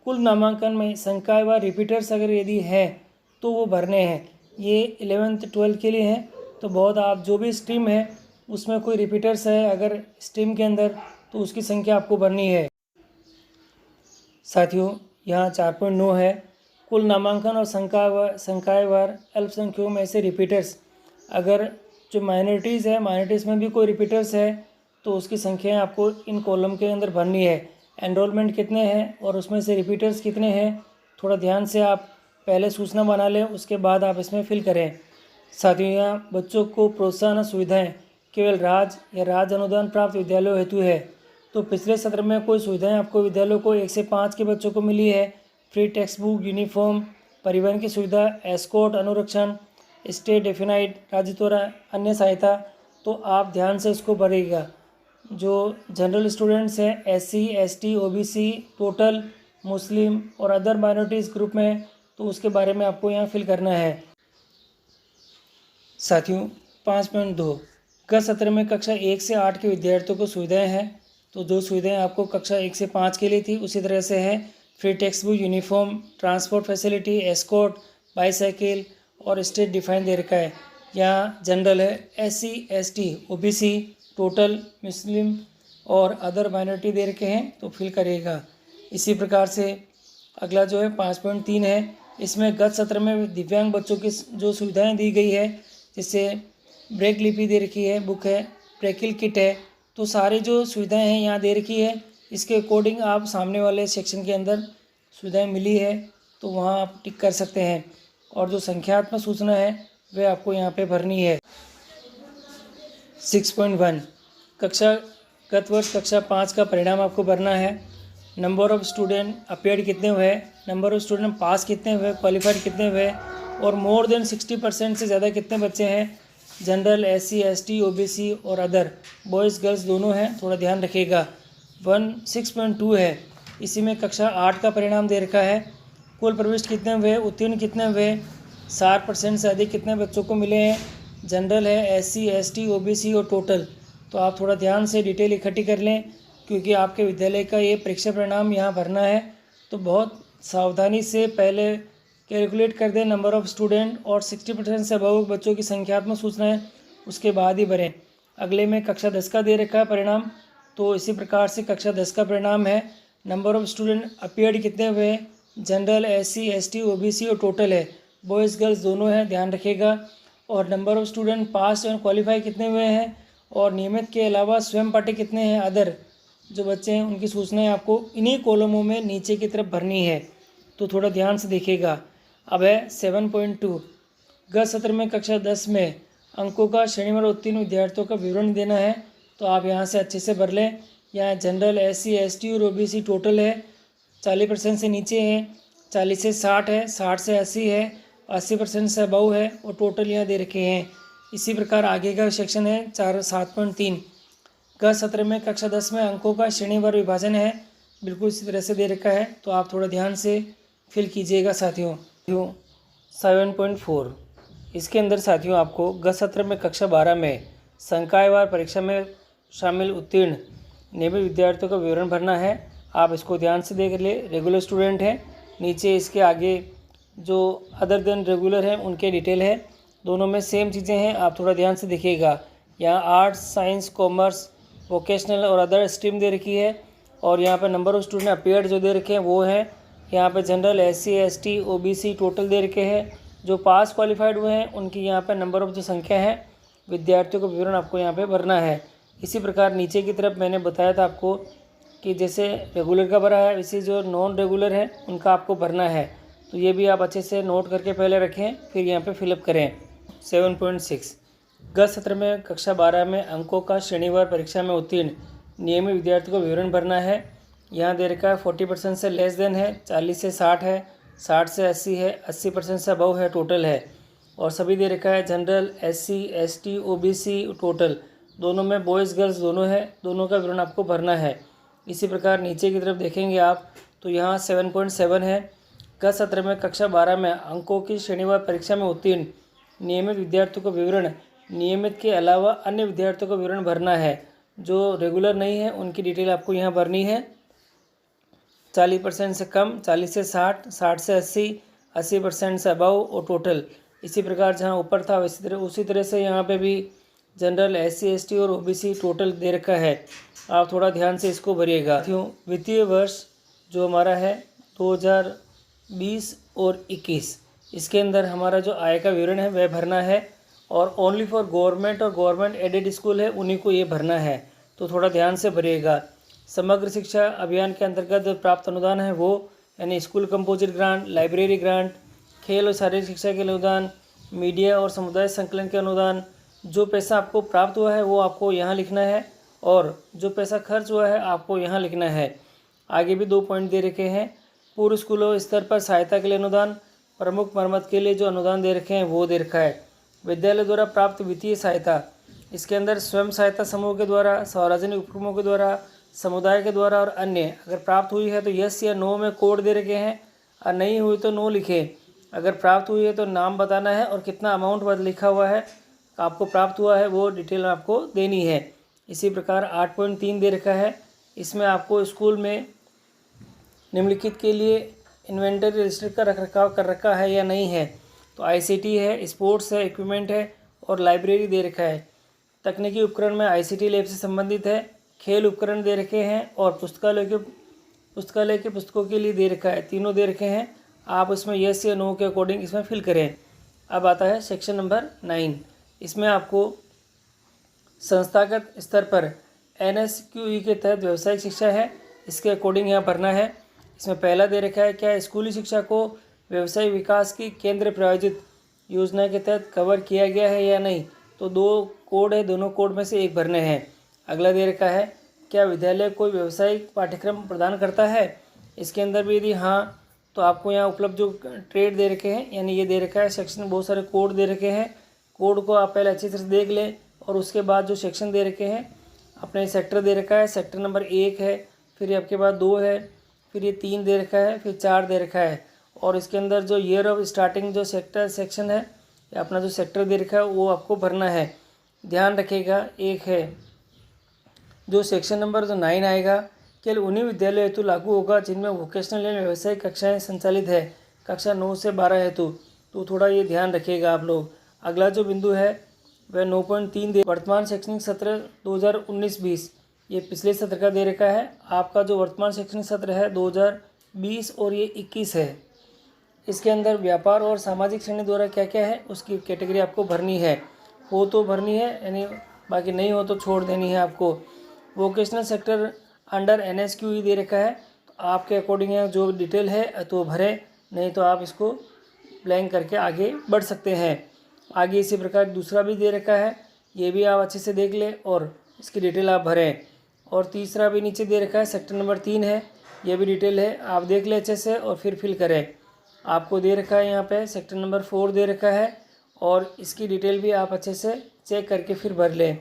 कुल नामांकन में संकाय व रिपीटर्स अगर यदि है तो वो भरने हैं। ये 11th 12th के लिए है। तो बहुत आप जो भी स्ट्रीम है उसमें कोई रिपीटर्स है अगर स्ट्रीम के अंदर तो उसकी संख्या आपको भरनी है। साथियों यहाँ 4.9 है, कुल नामांकन और संकायवार अल्पसंख्यकों में से रिपीटर्स, अगर जो माइनॉरिटीज़ है माइनॉरिटीज़ में भी कोई रिपीटर्स है तो उसकी संख्या आपको इन कॉलम के अंदर भरनी है। एनरोलमेंट कितने हैं और उसमें से रिपीटर्स कितने हैं, थोड़ा ध्यान से आप पहले सूचना बना लें, उसके बाद आप इसमें फिल करें। साथियों यहाँ बच्चों को प्रोत्साहन सुविधाएं केवल राज्य या राज्य अनुदान प्राप्त विद्यालयों हेतु है। तो पिछले सत्र में कोई सुविधाएं आपको विद्यालयों को 1 से 5 के बच्चों को मिली है। फ्री टेक्स्ट बुक, यूनिफॉर्म, परिवहन की सुविधा, एस्कॉर्ट, अनुरक्षण, स्टेट डेफिनाइट, राज्य द्वारा अन्य सहायता। तो आप ध्यान से इसको भरिएगा। जो जनरल स्टूडेंट्स हैं SC, ST, OBC, टोटल, मुस्लिम और अदर माइनॉरिटीज़ ग्रुप में, तो उसके बारे में आपको यहाँ फिल करना है। साथियों 5.2 गत सत्र में कक्षा 1 से 8 के विद्यार्थियों को सुविधाएं हैं। तो जो सुविधाएं आपको कक्षा 1 से 5 के लिए थी उसी तरह से है। Free text book, uniform, transport facility, escort, bicycle और स्टेट डिफाइन दे रखा है। यहाँ जनरल है SC, ST, OBC, टोटल, मुस्लिम और अदर माइनॉरिटी दे रखे हैं तो फिल करिएगा। इसी प्रकार से अगला जो है 5.3 है, इसमें गत सत्र में दिव्यांग बच्चों की जो सुविधाएं दी गई है, जिससे ब्रेक लिपि दे रखी है, बुक है, ब्रेकिल किट है। तो सारी जो सुविधाएं हैं यहाँ दे रखी है। इसके अकॉर्डिंग आप सामने वाले सेक्शन के अंदर सुविधाएं मिली है तो वहाँ आप टिक कर सकते हैं, और जो संख्यात्मक सूचना है वह आपको यहाँ पे भरनी है। 6.1 गत वर्ष कक्षा 5 का परिणाम आपको भरना है। नंबर ऑफ़ स्टूडेंट अपीयर्ड कितने हुए, नंबर ऑफ़ स्टूडेंट पास कितने हुए, क्वालिफाइड कितने हुए, और मोर देन 60% से ज़्यादा कितने बच्चे हैं। जनरल, SC ST OBC और अदर, बॉयज़ गर्ल्स दोनों हैं, थोड़ा ध्यान रखिएगा। 6.2 है, इसी में कक्षा 8 का परिणाम दे रखा है। कुल प्रविष्ट कितने हुए, उत्तीर्ण कितने हुए, 60% से अधिक कितने बच्चों को मिले हैं। जनरल है, SC ST OBC और टोटल। तो आप थोड़ा ध्यान से डिटेल इकट्ठी कर लें, क्योंकि आपके विद्यालय का ये परीक्षा परिणाम यहाँ भरना है, तो बहुत सावधानी से पहले कैलकुलेट कर दें नंबर ऑफ़ स्टूडेंट और 60% से अबव बच्चों की संख्यात्मक सूचनाएं, उसके बाद ही भरें। अगले में कक्षा 10 का दे रखा है परिणाम, तो इसी प्रकार से कक्षा 10 का परिणाम है। नंबर ऑफ़ स्टूडेंट अपीयर्ड कितने हुए, जनरल, SC ST OBC और टोटल है, बॉयज़ गर्ल्स दोनों हैं, ध्यान रखिएगा। और number of student pass and qualify कितने हुए हैं, और नियमित के अलावा स्वयं पाठ्य कितने हैं, अदर जो बच्चे हैं उनकी सूचनाएं आपको इन्हीं कॉलमों में नीचे की तरफ भरनी है, तो थोड़ा ध्यान से देखिएगा। अब है 7.2, गत सत्र में कक्षा 10 में अंकों का श्रेणीवार उत्तीर्ण विद्यार्थियों का विवरण देना है, तो आप यहाँ से अच्छे से भर लें। यहाँ जनरल, SC ST और OBC टोटल है, 40% से नीचे है, 40 से 60 है, 60 से 80 है, 80% से अबव है, और टोटल यहाँ दे रखे हैं। इसी प्रकार आगे का सेक्शन है 7.3, गत सत्र में कक्षा 10 में अंकों का श्रेणीवार विभाजन है, बिल्कुल इसी तरह से दे रखा है, तो आप थोड़ा ध्यान से फिल कीजिएगा साथियों। 7.4, इसके अंदर साथियों आपको गत सत्र में कक्षा 12 में संकायवार परीक्षा में शामिल उत्तीर्ण नियमित विद्यार्थियों का विवरण भरना है। आप इसको ध्यान से देख ले। रेगुलर स्टूडेंट हैं, नीचे इसके आगे जो अदर देन रेगुलर हैं उनके डिटेल है, दोनों में सेम चीज़ें हैं, आप थोड़ा ध्यान से देखिएगा। यहाँ आर्ट्स, साइंस, कॉमर्स, वोकेशनल और अदर स्ट्रीम दे रखी है, और यहाँ पर नंबर ऑफ़ स्टूडेंट अपीयर्ड जो दे रखे हैं वो है। यहाँ पे general, SC ST OBC total दे रखे हैं। जो पास क्वालिफाइड हुए हैं उनकी यहाँ पे नंबर ऑफ़ जो संख्या है विद्यार्थियों का विवरण आपको यहाँ पे भरना है। इसी प्रकार नीचे की तरफ मैंने बताया था आपको कि जैसे रेगुलर का भरा है, वैसे जो नॉन रेगुलर है उनका आपको भरना है, तो ये भी आप अच्छे से नोट करके पहले रखें, फिर यहाँ पे फिलअप करें। 7.6, गत सत्र में कक्षा 12 में अंकों का श्रेणीवार परीक्षा में उत्तीर्ण नियमित विद्यार्थियों को विवरण भरना है। यहाँ दे रखा है 40% से लेस देन है, 40 से 60 है, 60 से 80 है, 80% से अबव है, टोटल है, और सभी दे रखा है general, SC ST OBC total, दोनों में बॉयज़ गर्ल्स दोनों है, दोनों का विवरण आपको भरना है। इसी प्रकार नीचे की तरफ देखेंगे आप तो यहाँ 7.7 है, गत सत्र में कक्षा 12 में अंकों की श्रेणीवार परीक्षा में उत्तीर्ण नियमित विद्यार्थियों को विवरण, नियमित के अलावा अन्य विद्यार्थियों को विवरण भरना है। जो रेगुलर नहीं है उनकी डिटेल आपको यहाँ भरनी है। 40% से कम, 40 से 60, 60 से 80, 80% से अबव और टोटल। इसी प्रकार जहाँ ऊपर था उसी तरह से यहाँ पे भी जनरल, SC ST और OBC टोटल दे रखा है, आप थोड़ा ध्यान से इसको भरिएगा। वित्तीय वर्ष जो हमारा है 2020 और 21, इसके अंदर हमारा जो आय का विवरण है वह भरना है, और ओनली फॉर गवर्नमेंट और गवर्नमेंट एडेड स्कूल है उन्हीं को ये भरना है, तो थोड़ा ध्यान से भरिएगा। समग्र शिक्षा अभियान के अंतर्गत जो प्राप्त अनुदान है वो, यानी school composite grant, library grant, खेल और शारीरिक शिक्षा के लिए अनुदान, मीडिया और समुदाय संकलन के अनुदान, जो पैसा आपको प्राप्त हुआ है वो आपको यहाँ लिखना है, और जो पैसा खर्च हुआ है आपको यहाँ लिखना है। आगे भी 2 पॉइंट दे रखे हैं। पूर्व स्कूलों स्तर पर सहायता के लिए अनुदान, प्रमुख मरम्मत के लिए जो अनुदान दे रखे हैं वो दे रखा है। विद्यालय द्वारा प्राप्त वित्तीय सहायता, इसके अंदर स्वयं सहायता समूह के द्वारा, सार्वजनिक उपक्रमों के द्वारा, समुदाय के द्वारा और अन्य अगर प्राप्त हुई है तो यस या नो में कोड दे रखे हैं, और नहीं हुई तो नो लिखें। अगर प्राप्त हुई है तो नाम बताना है और कितना अमाउंट लिखा हुआ है आपको प्राप्त हुआ है वो डिटेल आपको देनी है। इसी प्रकार 8.3 दे रखा है, इसमें आपको स्कूल में निम्नलिखित के लिए इन्वेंटरी रजिस्टर का रखरखाव कर रखा है या नहीं है, तो ICT है, स्पोर्ट्स है, इक्विपमेंट है, और लाइब्रेरी दे रखा है। तकनीकी उपकरण में ICT लैब से संबंधित है, खेल उपकरण दे रखे हैं, और पुस्तकालय के पुस्तकों के लिए दे रखा है, तीनों दे रखे हैं। आप उसमें येस या नो के अकॉर्डिंग इसमें फिल करें। अब आता है सेक्शन नंबर 9, इसमें आपको संस्थागत स्तर पर NSQE के तहत व्यावसायिक शिक्षा है, इसके अकॉर्डिंग यहाँ भरना है। इसमें पहला दे रखा है, क्या स्कूली शिक्षा को व्यवसायिक विकास की केंद्र प्रायोजित योजना के तहत कवर किया गया है या नहीं, तो 2 कोड है, दोनों कोड में से एक भरने हैं। अगला दे रखा है, क्या विद्यालय कोई व्यावसायिक पाठ्यक्रम प्रदान करता है। इसके अंदर भी यदि हाँ तो आपको यहाँ उपलब्ध जो ट्रेड दे रखे हैं, यानी ये दे रखा है सेक्शन में बहुत सारे कोड दे रखे हैं। कोड को आप पहले अच्छी तरह से देख लें और उसके बाद जो सेक्शन दे रखे हैं अपने सेक्टर दे रखा है। सेक्टर नंबर 1 है, फिर आपके पास 2 है, फिर ये 3 दे रखा है, फिर 4 दे रखा है। और इसके अंदर जो ईयर ऑफ स्टार्टिंग जो सेक्शन है या अपना जो सेक्टर दे रखा है वो आपको भरना है। ध्यान रखिएगा, एक है जो सेक्शन नंबर जो 9 आएगा केवल उन्हीं विद्यालय हेतु लागू होगा जिनमें वोकेशनल या व्यावसायिक कक्षाएँ संचालित है, कक्षा 9 से 12 हेतु। तो थोड़ा ये ध्यान रखिएगा आप लोग। अगला जो बिंदु है वह 9.3 दे वर्तमान शैक्षणिक सत्र 2019-20, ये पिछले सत्र का दे रखा है। आपका जो वर्तमान शैक्षणिक सत्र है 2020 और ये 21 है। इसके अंदर व्यापार और सामाजिक श्रेणी द्वारा क्या क्या है उसकी कैटेगरी आपको भरनी है, हो तो भरनी है, यानी बाकी नहीं हो तो छोड़ देनी है आपको। वोकेशनल सेक्टर अंडर NSQE दे रखा है, तो आपके अकॉर्डिंग जो डिटेल है तो भरें, नहीं तो आप इसको ब्लैंक करके आगे बढ़ सकते हैं। आगे इसी प्रकार दूसरा भी दे रखा है, ये भी आप अच्छे से देख लें और इसकी डिटेल आप भरें। और तीसरा भी नीचे दे रखा है, सेक्टर नंबर 3 है, ये भी डिटेल है, आप देख लें अच्छे से और फिर फिल करें। आपको दे रखा है यहाँ पे सेक्टर नंबर 4 दे रखा है और इसकी डिटेल भी आप अच्छे से चेक करके फिर भर लें।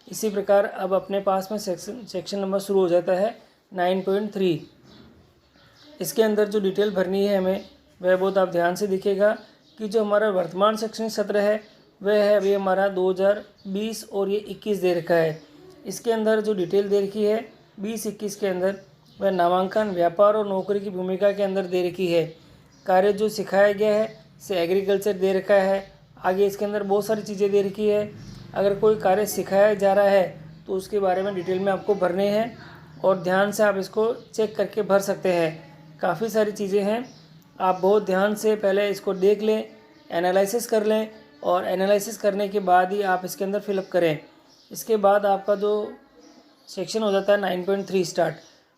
इसी प्रकार अब अपने पास में सेक्शन नंबर शुरू हो जाता है 9.3। इसके अंदर जो डिटेल भरनी है हमें वह बहुत आप ध्यान से दिखेगा कि जो हमारा वर्तमान शैक्षणिक सत्र है वह है अभी हमारा 2020 और ये 21 दे रखा है। इसके अंदर जो डिटेल दे रखी है 20-21 के अंदर वह नामांकन, व्यापार और नौकरी की भूमिका के अंदर दे रखी है। कार्य जो सिखाया गया है से एग्रीकल्चर दे रखा है। आगे इसके अंदर बहुत सारी चीज़ें दे रखी है। अगर कोई कार्य सिखाया जा रहा है तो उसके बारे में डिटेल में आपको भरने हैं और ध्यान से आप इसको चेक करके भर सकते हैं। काफ़ी सारी चीज़ें हैं, आप बहुत ध्यान से पहले इसको देख लें, एनालिसिस कर लें और एनालिसिस करने के बाद ही आप इसके अंदर फिलअप करें। इसके बाद आपका जो सेक्शन हो जाता है 9.3 स्टार्ट।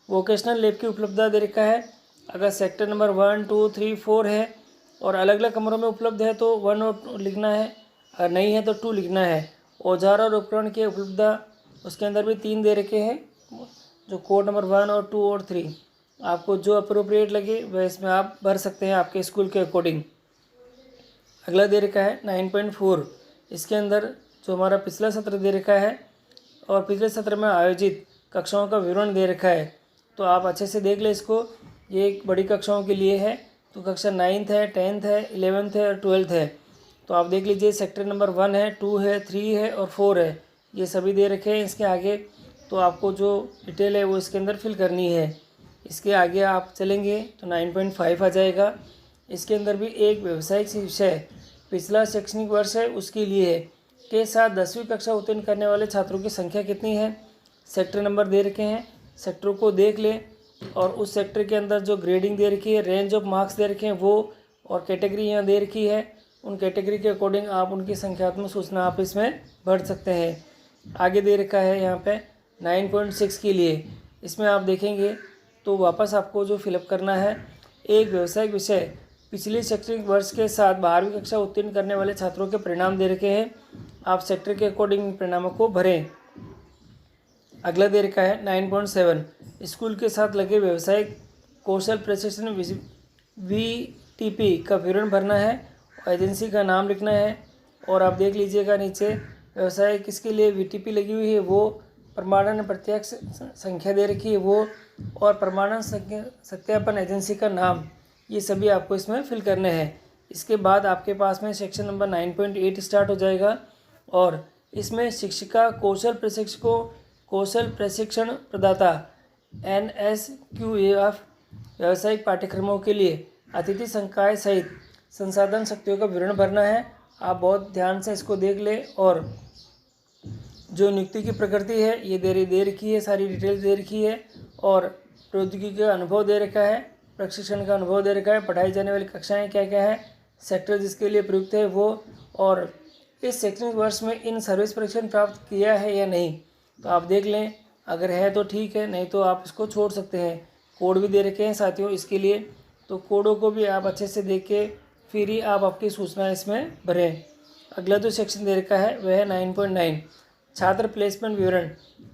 वोकेशनल लैब की उपलब्धता दे रखा है। अगर सेक्टर नंबर 1, 2, 3, 4 है और अलग अलग कमरों में उपलब्ध है तो 1 और लिखना है, अगर नहीं है तो 2 लिखना है। औजार और उपकरण की उपलब्धता उसके अंदर भी 3 दे रखे हैं, जो कोड नंबर 1 और 2 और 3। आपको जो अप्रोप्रिएट लगे वह इसमें आप भर सकते हैं आपके स्कूल के अकॉर्डिंग। अगला दे रखा है 9.4। इसके अंदर जो हमारा पिछला सत्र दे रखा है और पिछले सत्र में आयोजित कक्षाओं का विवरण दे रखा है, तो आप अच्छे से देख लें इसको। ये एक बड़ी कक्षाओं के लिए है, तो कक्षा 9th है, 10th है, 11th है और 12th है। तो आप देख लीजिए सेक्टर नंबर 1 है, 2 है, 3 है और 4 है, ये सभी दे रखे हैं इसके आगे। तो आपको जो डिटेल है वो इसके अंदर फिल करनी है। इसके आगे आप चलेंगे तो 9.5 आ जाएगा। इसके अंदर भी एक व्यावसायिक विषय पिछला शैक्षणिक वर्ष है उसके लिए के साथ 10वीं कक्षा उत्तीर्ण करने वाले छात्रों की संख्या कितनी है, सेक्टर नंबर दे रखे हैं, सेक्टरों को देख लें और उस सेक्टर के अंदर जो ग्रेडिंग दे रखी है, रेंज ऑफ मार्क्स दे रखे हैं वो, और कैटेगरी यहाँ दे रखी है। उन कैटेगरी के अकॉर्डिंग आप उनकी संख्यात्मक सूचना आप इसमें भर सकते हैं। आगे दे रखा है यहाँ पे 9.6 के लिए, इसमें आप देखेंगे तो वापस आपको जो फिलअप करना है, एक व्यावसायिक विषय पिछले शैक्षणिक वर्ष के साथ 12वीं कक्षा उत्तीर्ण करने वाले छात्रों के परिणाम दे रखे हैं, आप सेक्टर के अकॉर्डिंग परिणामों को भरें। अगला दे रखा है 9.7, स्कूल के साथ लगे व्यावसायिक कौशल प्रशिक्षण VTP का विवरण भरना है, एजेंसी का नाम लिखना है। और आप देख लीजिएगा नीचे व्यवसाय किसके लिए VTP लगी हुई है वो, प्रमाणन प्रत्यक्ष संख्या दे रखी है वो, और प्रमाणन सत्यापन एजेंसी का नाम, ये सभी आपको इसमें फिल करने हैं। इसके बाद आपके पास में सेक्शन नंबर 9.8 स्टार्ट हो जाएगा और इसमें शिक्षिका कौशल प्रशिक्षण प्रदाता NSQAF व्यावसायिक पाठ्यक्रमों के लिए अतिथि संकाय सहित संसाधन शक्तियों का विवरण भरना है। आप बहुत ध्यान से इसको देख लें और जो नियुक्ति की प्रकृति है ये दे रखी है, सारी डिटेल दे रखी है, और प्रौद्योगिकी का अनुभव दे रखा है, प्रशिक्षण का अनुभव दे रखा है, पढ़ाई जाने वाली कक्षाएं क्या क्या है, सेक्टर जिसके लिए प्रयुक्त है वो, और इस शैक्षणिक वर्ष में इन सर्विस प्रशिक्षण प्राप्त किया है या नहीं, तो आप देख लें। अगर है तो ठीक है, नहीं तो आप इसको छोड़ सकते हैं। कोड भी दे रखे हैं साथियों इसके लिए, तो कोडों को भी आप अच्छे से देख के फिर ही आप आपकी सूचना इसमें भरें। अगला जो सेक्शन दे रखा है वह है 9.9, छात्र प्लेसमेंट विवरण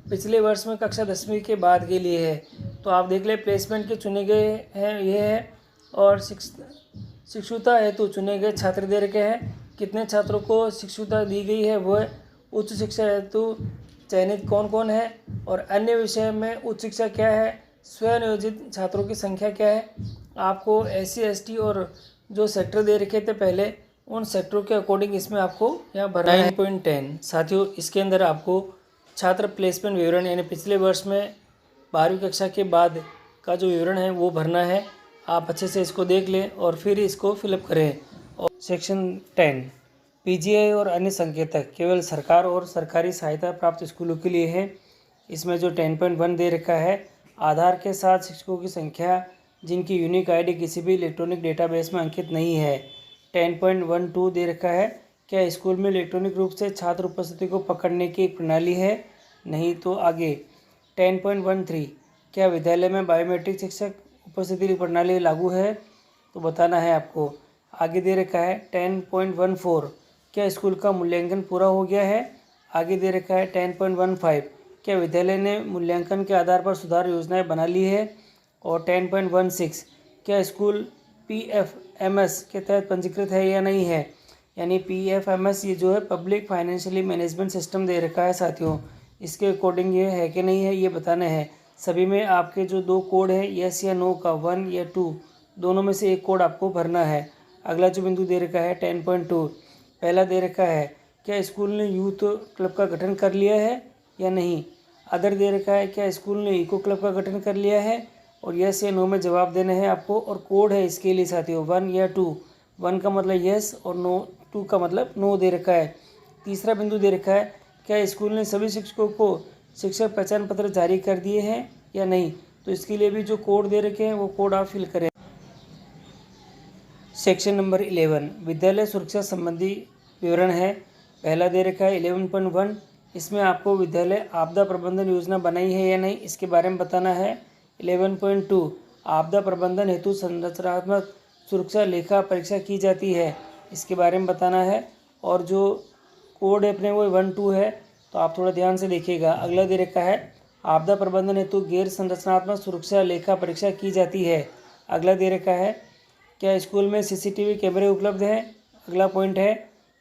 पिछले वर्ष में कक्षा 10वीं के बाद के लिए है। तो आप देख लें प्लेसमेंट के चुने गए हैं ये है, और शिक्षुता हेतु चुने गए छात्र दे रखे हैं। कितने छात्रों को शिक्षुता दी गई है वह उच्च शिक्षा हेतु चयनित कौन कौन है, और अन्य विषय में उच्च शिक्षा क्या है, स्वनियोजित छात्रों की संख्या क्या है। आपको SC ST और जो सेक्टर दे रखे थे पहले उन सेक्टरों के अकॉर्डिंग इसमें आपको यहाँ भरना है। 9.10 साथियों, इसके अंदर आपको छात्र प्लेसमेंट विवरण यानी पिछले वर्ष में 12वीं कक्षा के बाद का जो विवरण है वो भरना है। आप अच्छे से इसको देख लें और फिर इसको फिलअप करें। और सेक्शन 10 PGI और अन्य संकेतक केवल सरकार और सरकारी सहायता प्राप्त स्कूलों के लिए है। इसमें जो 10.1 दे रखा है, आधार के साथ शिक्षकों की संख्या जिनकी यूनिक ID किसी भी इलेक्ट्रॉनिक डेटाबेस में अंकित नहीं है। 10.12 दे रखा है, क्या स्कूल में इलेक्ट्रॉनिक रूप से छात्र उपस्थिति को पकड़ने की एक प्रणाली है, नहीं तो आगे। 10.13 क्या विद्यालय में बायोमेट्रिक शिक्षक उपस्थिति प्रणाली लागू है, तो बताना है आपको। आगे दे रखा है 10.14 क्या स्कूल का मूल्यांकन पूरा हो गया है। आगे दे रखा है 10.15 क्या विद्यालय ने मूल्यांकन के आधार पर सुधार योजनाएं बना ली है। और 10.16 क्या स्कूल PFMS के तहत पंजीकृत है या नहीं है। यानी PFMS ये जो है पब्लिक फाइनेंशियली मैनेजमेंट सिस्टम दे रखा है साथियों, इसके अकॉर्डिंग ये है कि नहीं है ये बताना है। सभी में आपके जो 2 कोड है यस या नो का 1 या 2 दोनों में से एक कोड आपको भरना है। अगला जो बिंदु दे रखा है 10.2 पहला दे रखा है, क्या स्कूल ने यूथ क्लब का गठन कर लिया है या नहीं। अदर दे रखा है, क्या स्कूल ने इको क्लब का गठन कर लिया है, और यस या नो में जवाब देना है आपको। और कोड है इसके लिए साथियों 1 या 2, 1 का मतलब यस और नो 2 का मतलब नो दे रखा है। तीसरा बिंदु दे रखा है, क्या स्कूल ने सभी शिक्षकों को शिक्षक पहचान पत्र जारी कर दिए हैं या नहीं। तो इसके लिए भी जो कोड दे रखे हैं वो कोड आप फिल करें। सेक्शन नंबर 11 विद्यालय सुरक्षा संबंधी विवरण है। पहला दे रखा है 11.1 इसमें आपको विद्यालय आपदा प्रबंधन योजना बनाई है या नहीं इसके बारे में बताना है। 11.2 आपदा प्रबंधन हेतु संरचनात्मक सुरक्षा लेखा परीक्षा की जाती है, इसके बारे में बताना है। और जो कोड है अपने वो 1-2 है, तो आप थोड़ा ध्यान से देखिएगा। अगला दे रखा है आपदा प्रबंधन हेतु गैर संरचनात्मक सुरक्षा लेखा परीक्षा की जाती है। अगला दे रखा है क्या स्कूल में CCTV कैमरे उपलब्ध हैं। अगला पॉइंट है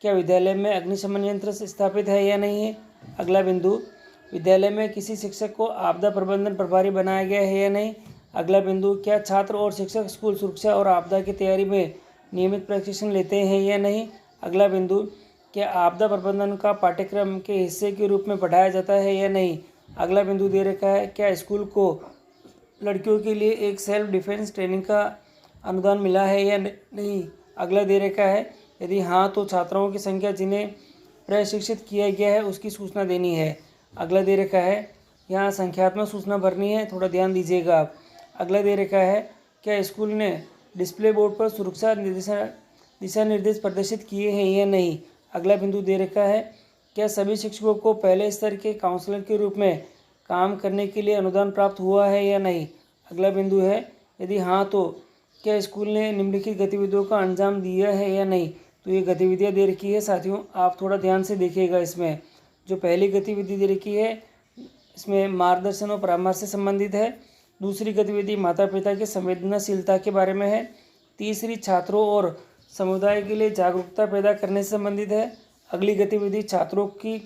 क्या विद्यालय में अग्निशमन यंत्र स्थापित है या नहीं है। अगला बिंदु विद्यालय में किसी शिक्षक को आपदा प्रबंधन प्रभारी बनाया गया है या नहीं। अगला बिंदु क्या छात्र और शिक्षक स्कूल सुरक्षा और आपदा की तैयारी में नियमित प्रशिक्षण लेते हैं या नहीं। अगला बिंदु क्या आपदा प्रबंधन का पाठ्यक्रम के हिस्से के रूप में पढ़ाया जाता है या नहीं। अगला बिंदु दे रखा है क्या स्कूल को लड़कियों के लिए एक सेल्फ डिफेंस ट्रेनिंग का अनुदान मिला है या नहीं। अगला दे रखा है यदि हाँ तो छात्राओं की संख्या जिन्हें प्रशिक्षित किया गया है उसकी सूचना देनी है। अगला दे रखा है यहाँ संख्यात्मक सूचना भरनी है, थोड़ा ध्यान दीजिएगा आप। अगला दे रखा है क्या स्कूल ने डिस्प्ले बोर्ड पर सुरक्षा दिशा निर्देश प्रदर्शित किए हैं या नहीं। अगला बिंदु दे रखा है क्या सभी शिक्षकों को पहले स्तर के काउंसलर के रूप में काम करने के लिए अनुदान प्राप्त हुआ है या नहीं। अगला बिंदु है यदि हाँ तो क्या स्कूल ने निम्नलिखित गतिविधियों का अंजाम दिया है या नहीं। तो ये गतिविधियाँ दे रखी है साथियों, आप थोड़ा ध्यान से देखिएगा। इसमें जो पहली गतिविधि दे रखी है इसमें मार्गदर्शन और परामर्श से संबंधित है। दूसरी गतिविधि माता पिता की संवेदनशीलता के बारे में है। तीसरी छात्रों और समुदाय के लिए जागरूकता पैदा करने से संबंधित है। अगली गतिविधि छात्रों की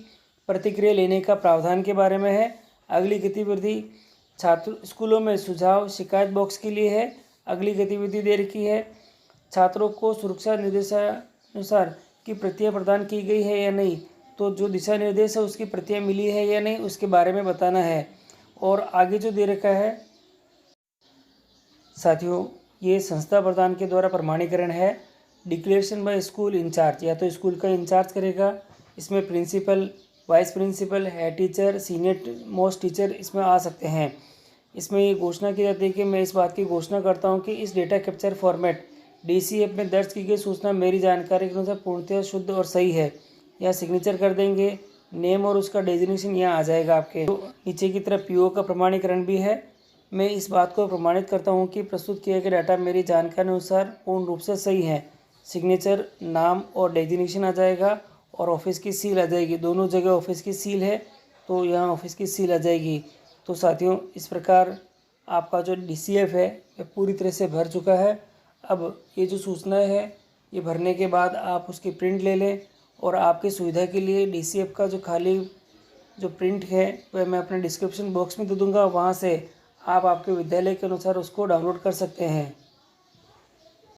प्रतिक्रिया लेने का प्रावधान के बारे में है। अगली गतिविधि छात्र स्कूलों में सुझाव शिकायत बॉक्स के लिए है। अगली गतिविधि दे रखी है छात्रों को सुरक्षा निर्देशानुसार की प्रतियां प्रदान की गई है या नहीं। तो जो दिशा निर्देश है उसकी प्रतियां मिली है या नहीं उसके बारे में बताना है। और आगे जो दे रखा है साथियों ये संस्था प्रदान के द्वारा प्रमाणीकरण है। डिक्लेरेशन बाय स्कूल इंचार्ज, या तो स्कूल का इंचार्ज करेगा। इसमें principal, vice principal, head teacher, senior most teacher इसमें आ सकते हैं। इसमें ये घोषणा की जाती है कि मैं इस बात की घोषणा करता हूं कि इस डेटा कैप्चर फॉर्मेट DCF में दर्ज की गई सूचना मेरी जानकारी के अनुसार पूर्णतः शुद्ध और सही है। यहाँ सिग्नेचर कर देंगे, नेम और उसका डेजिग्नेशन यहाँ आ जाएगा आपके। तो नीचे की तरफ PO का प्रमाणीकरण भी है। मैं इस बात को प्रमाणित करता हूँ कि प्रस्तुत किया गया डाटा मेरी जानकारी अनुसार पूर्ण रूप से सही है। सिग्नेचर, नाम और डेजिग्नेशन आ जाएगा और ऑफिस की सील आ जाएगी। दोनों जगह ऑफिस की सील है तो यहाँ ऑफिस की सील आ जाएगी। तो साथियों, इस प्रकार आपका जो DCF है वह पूरी तरह से भर चुका है। अब ये जो सूचनाएं है ये भरने के बाद आप उसकी प्रिंट ले लें, और आपकी सुविधा के लिए DCF का जो खाली जो प्रिंट है वह मैं अपने डिस्क्रिप्शन बॉक्स में दे दूँगा। वहाँ से आप आपके विद्यालय के अनुसार उसको डाउनलोड कर सकते हैं।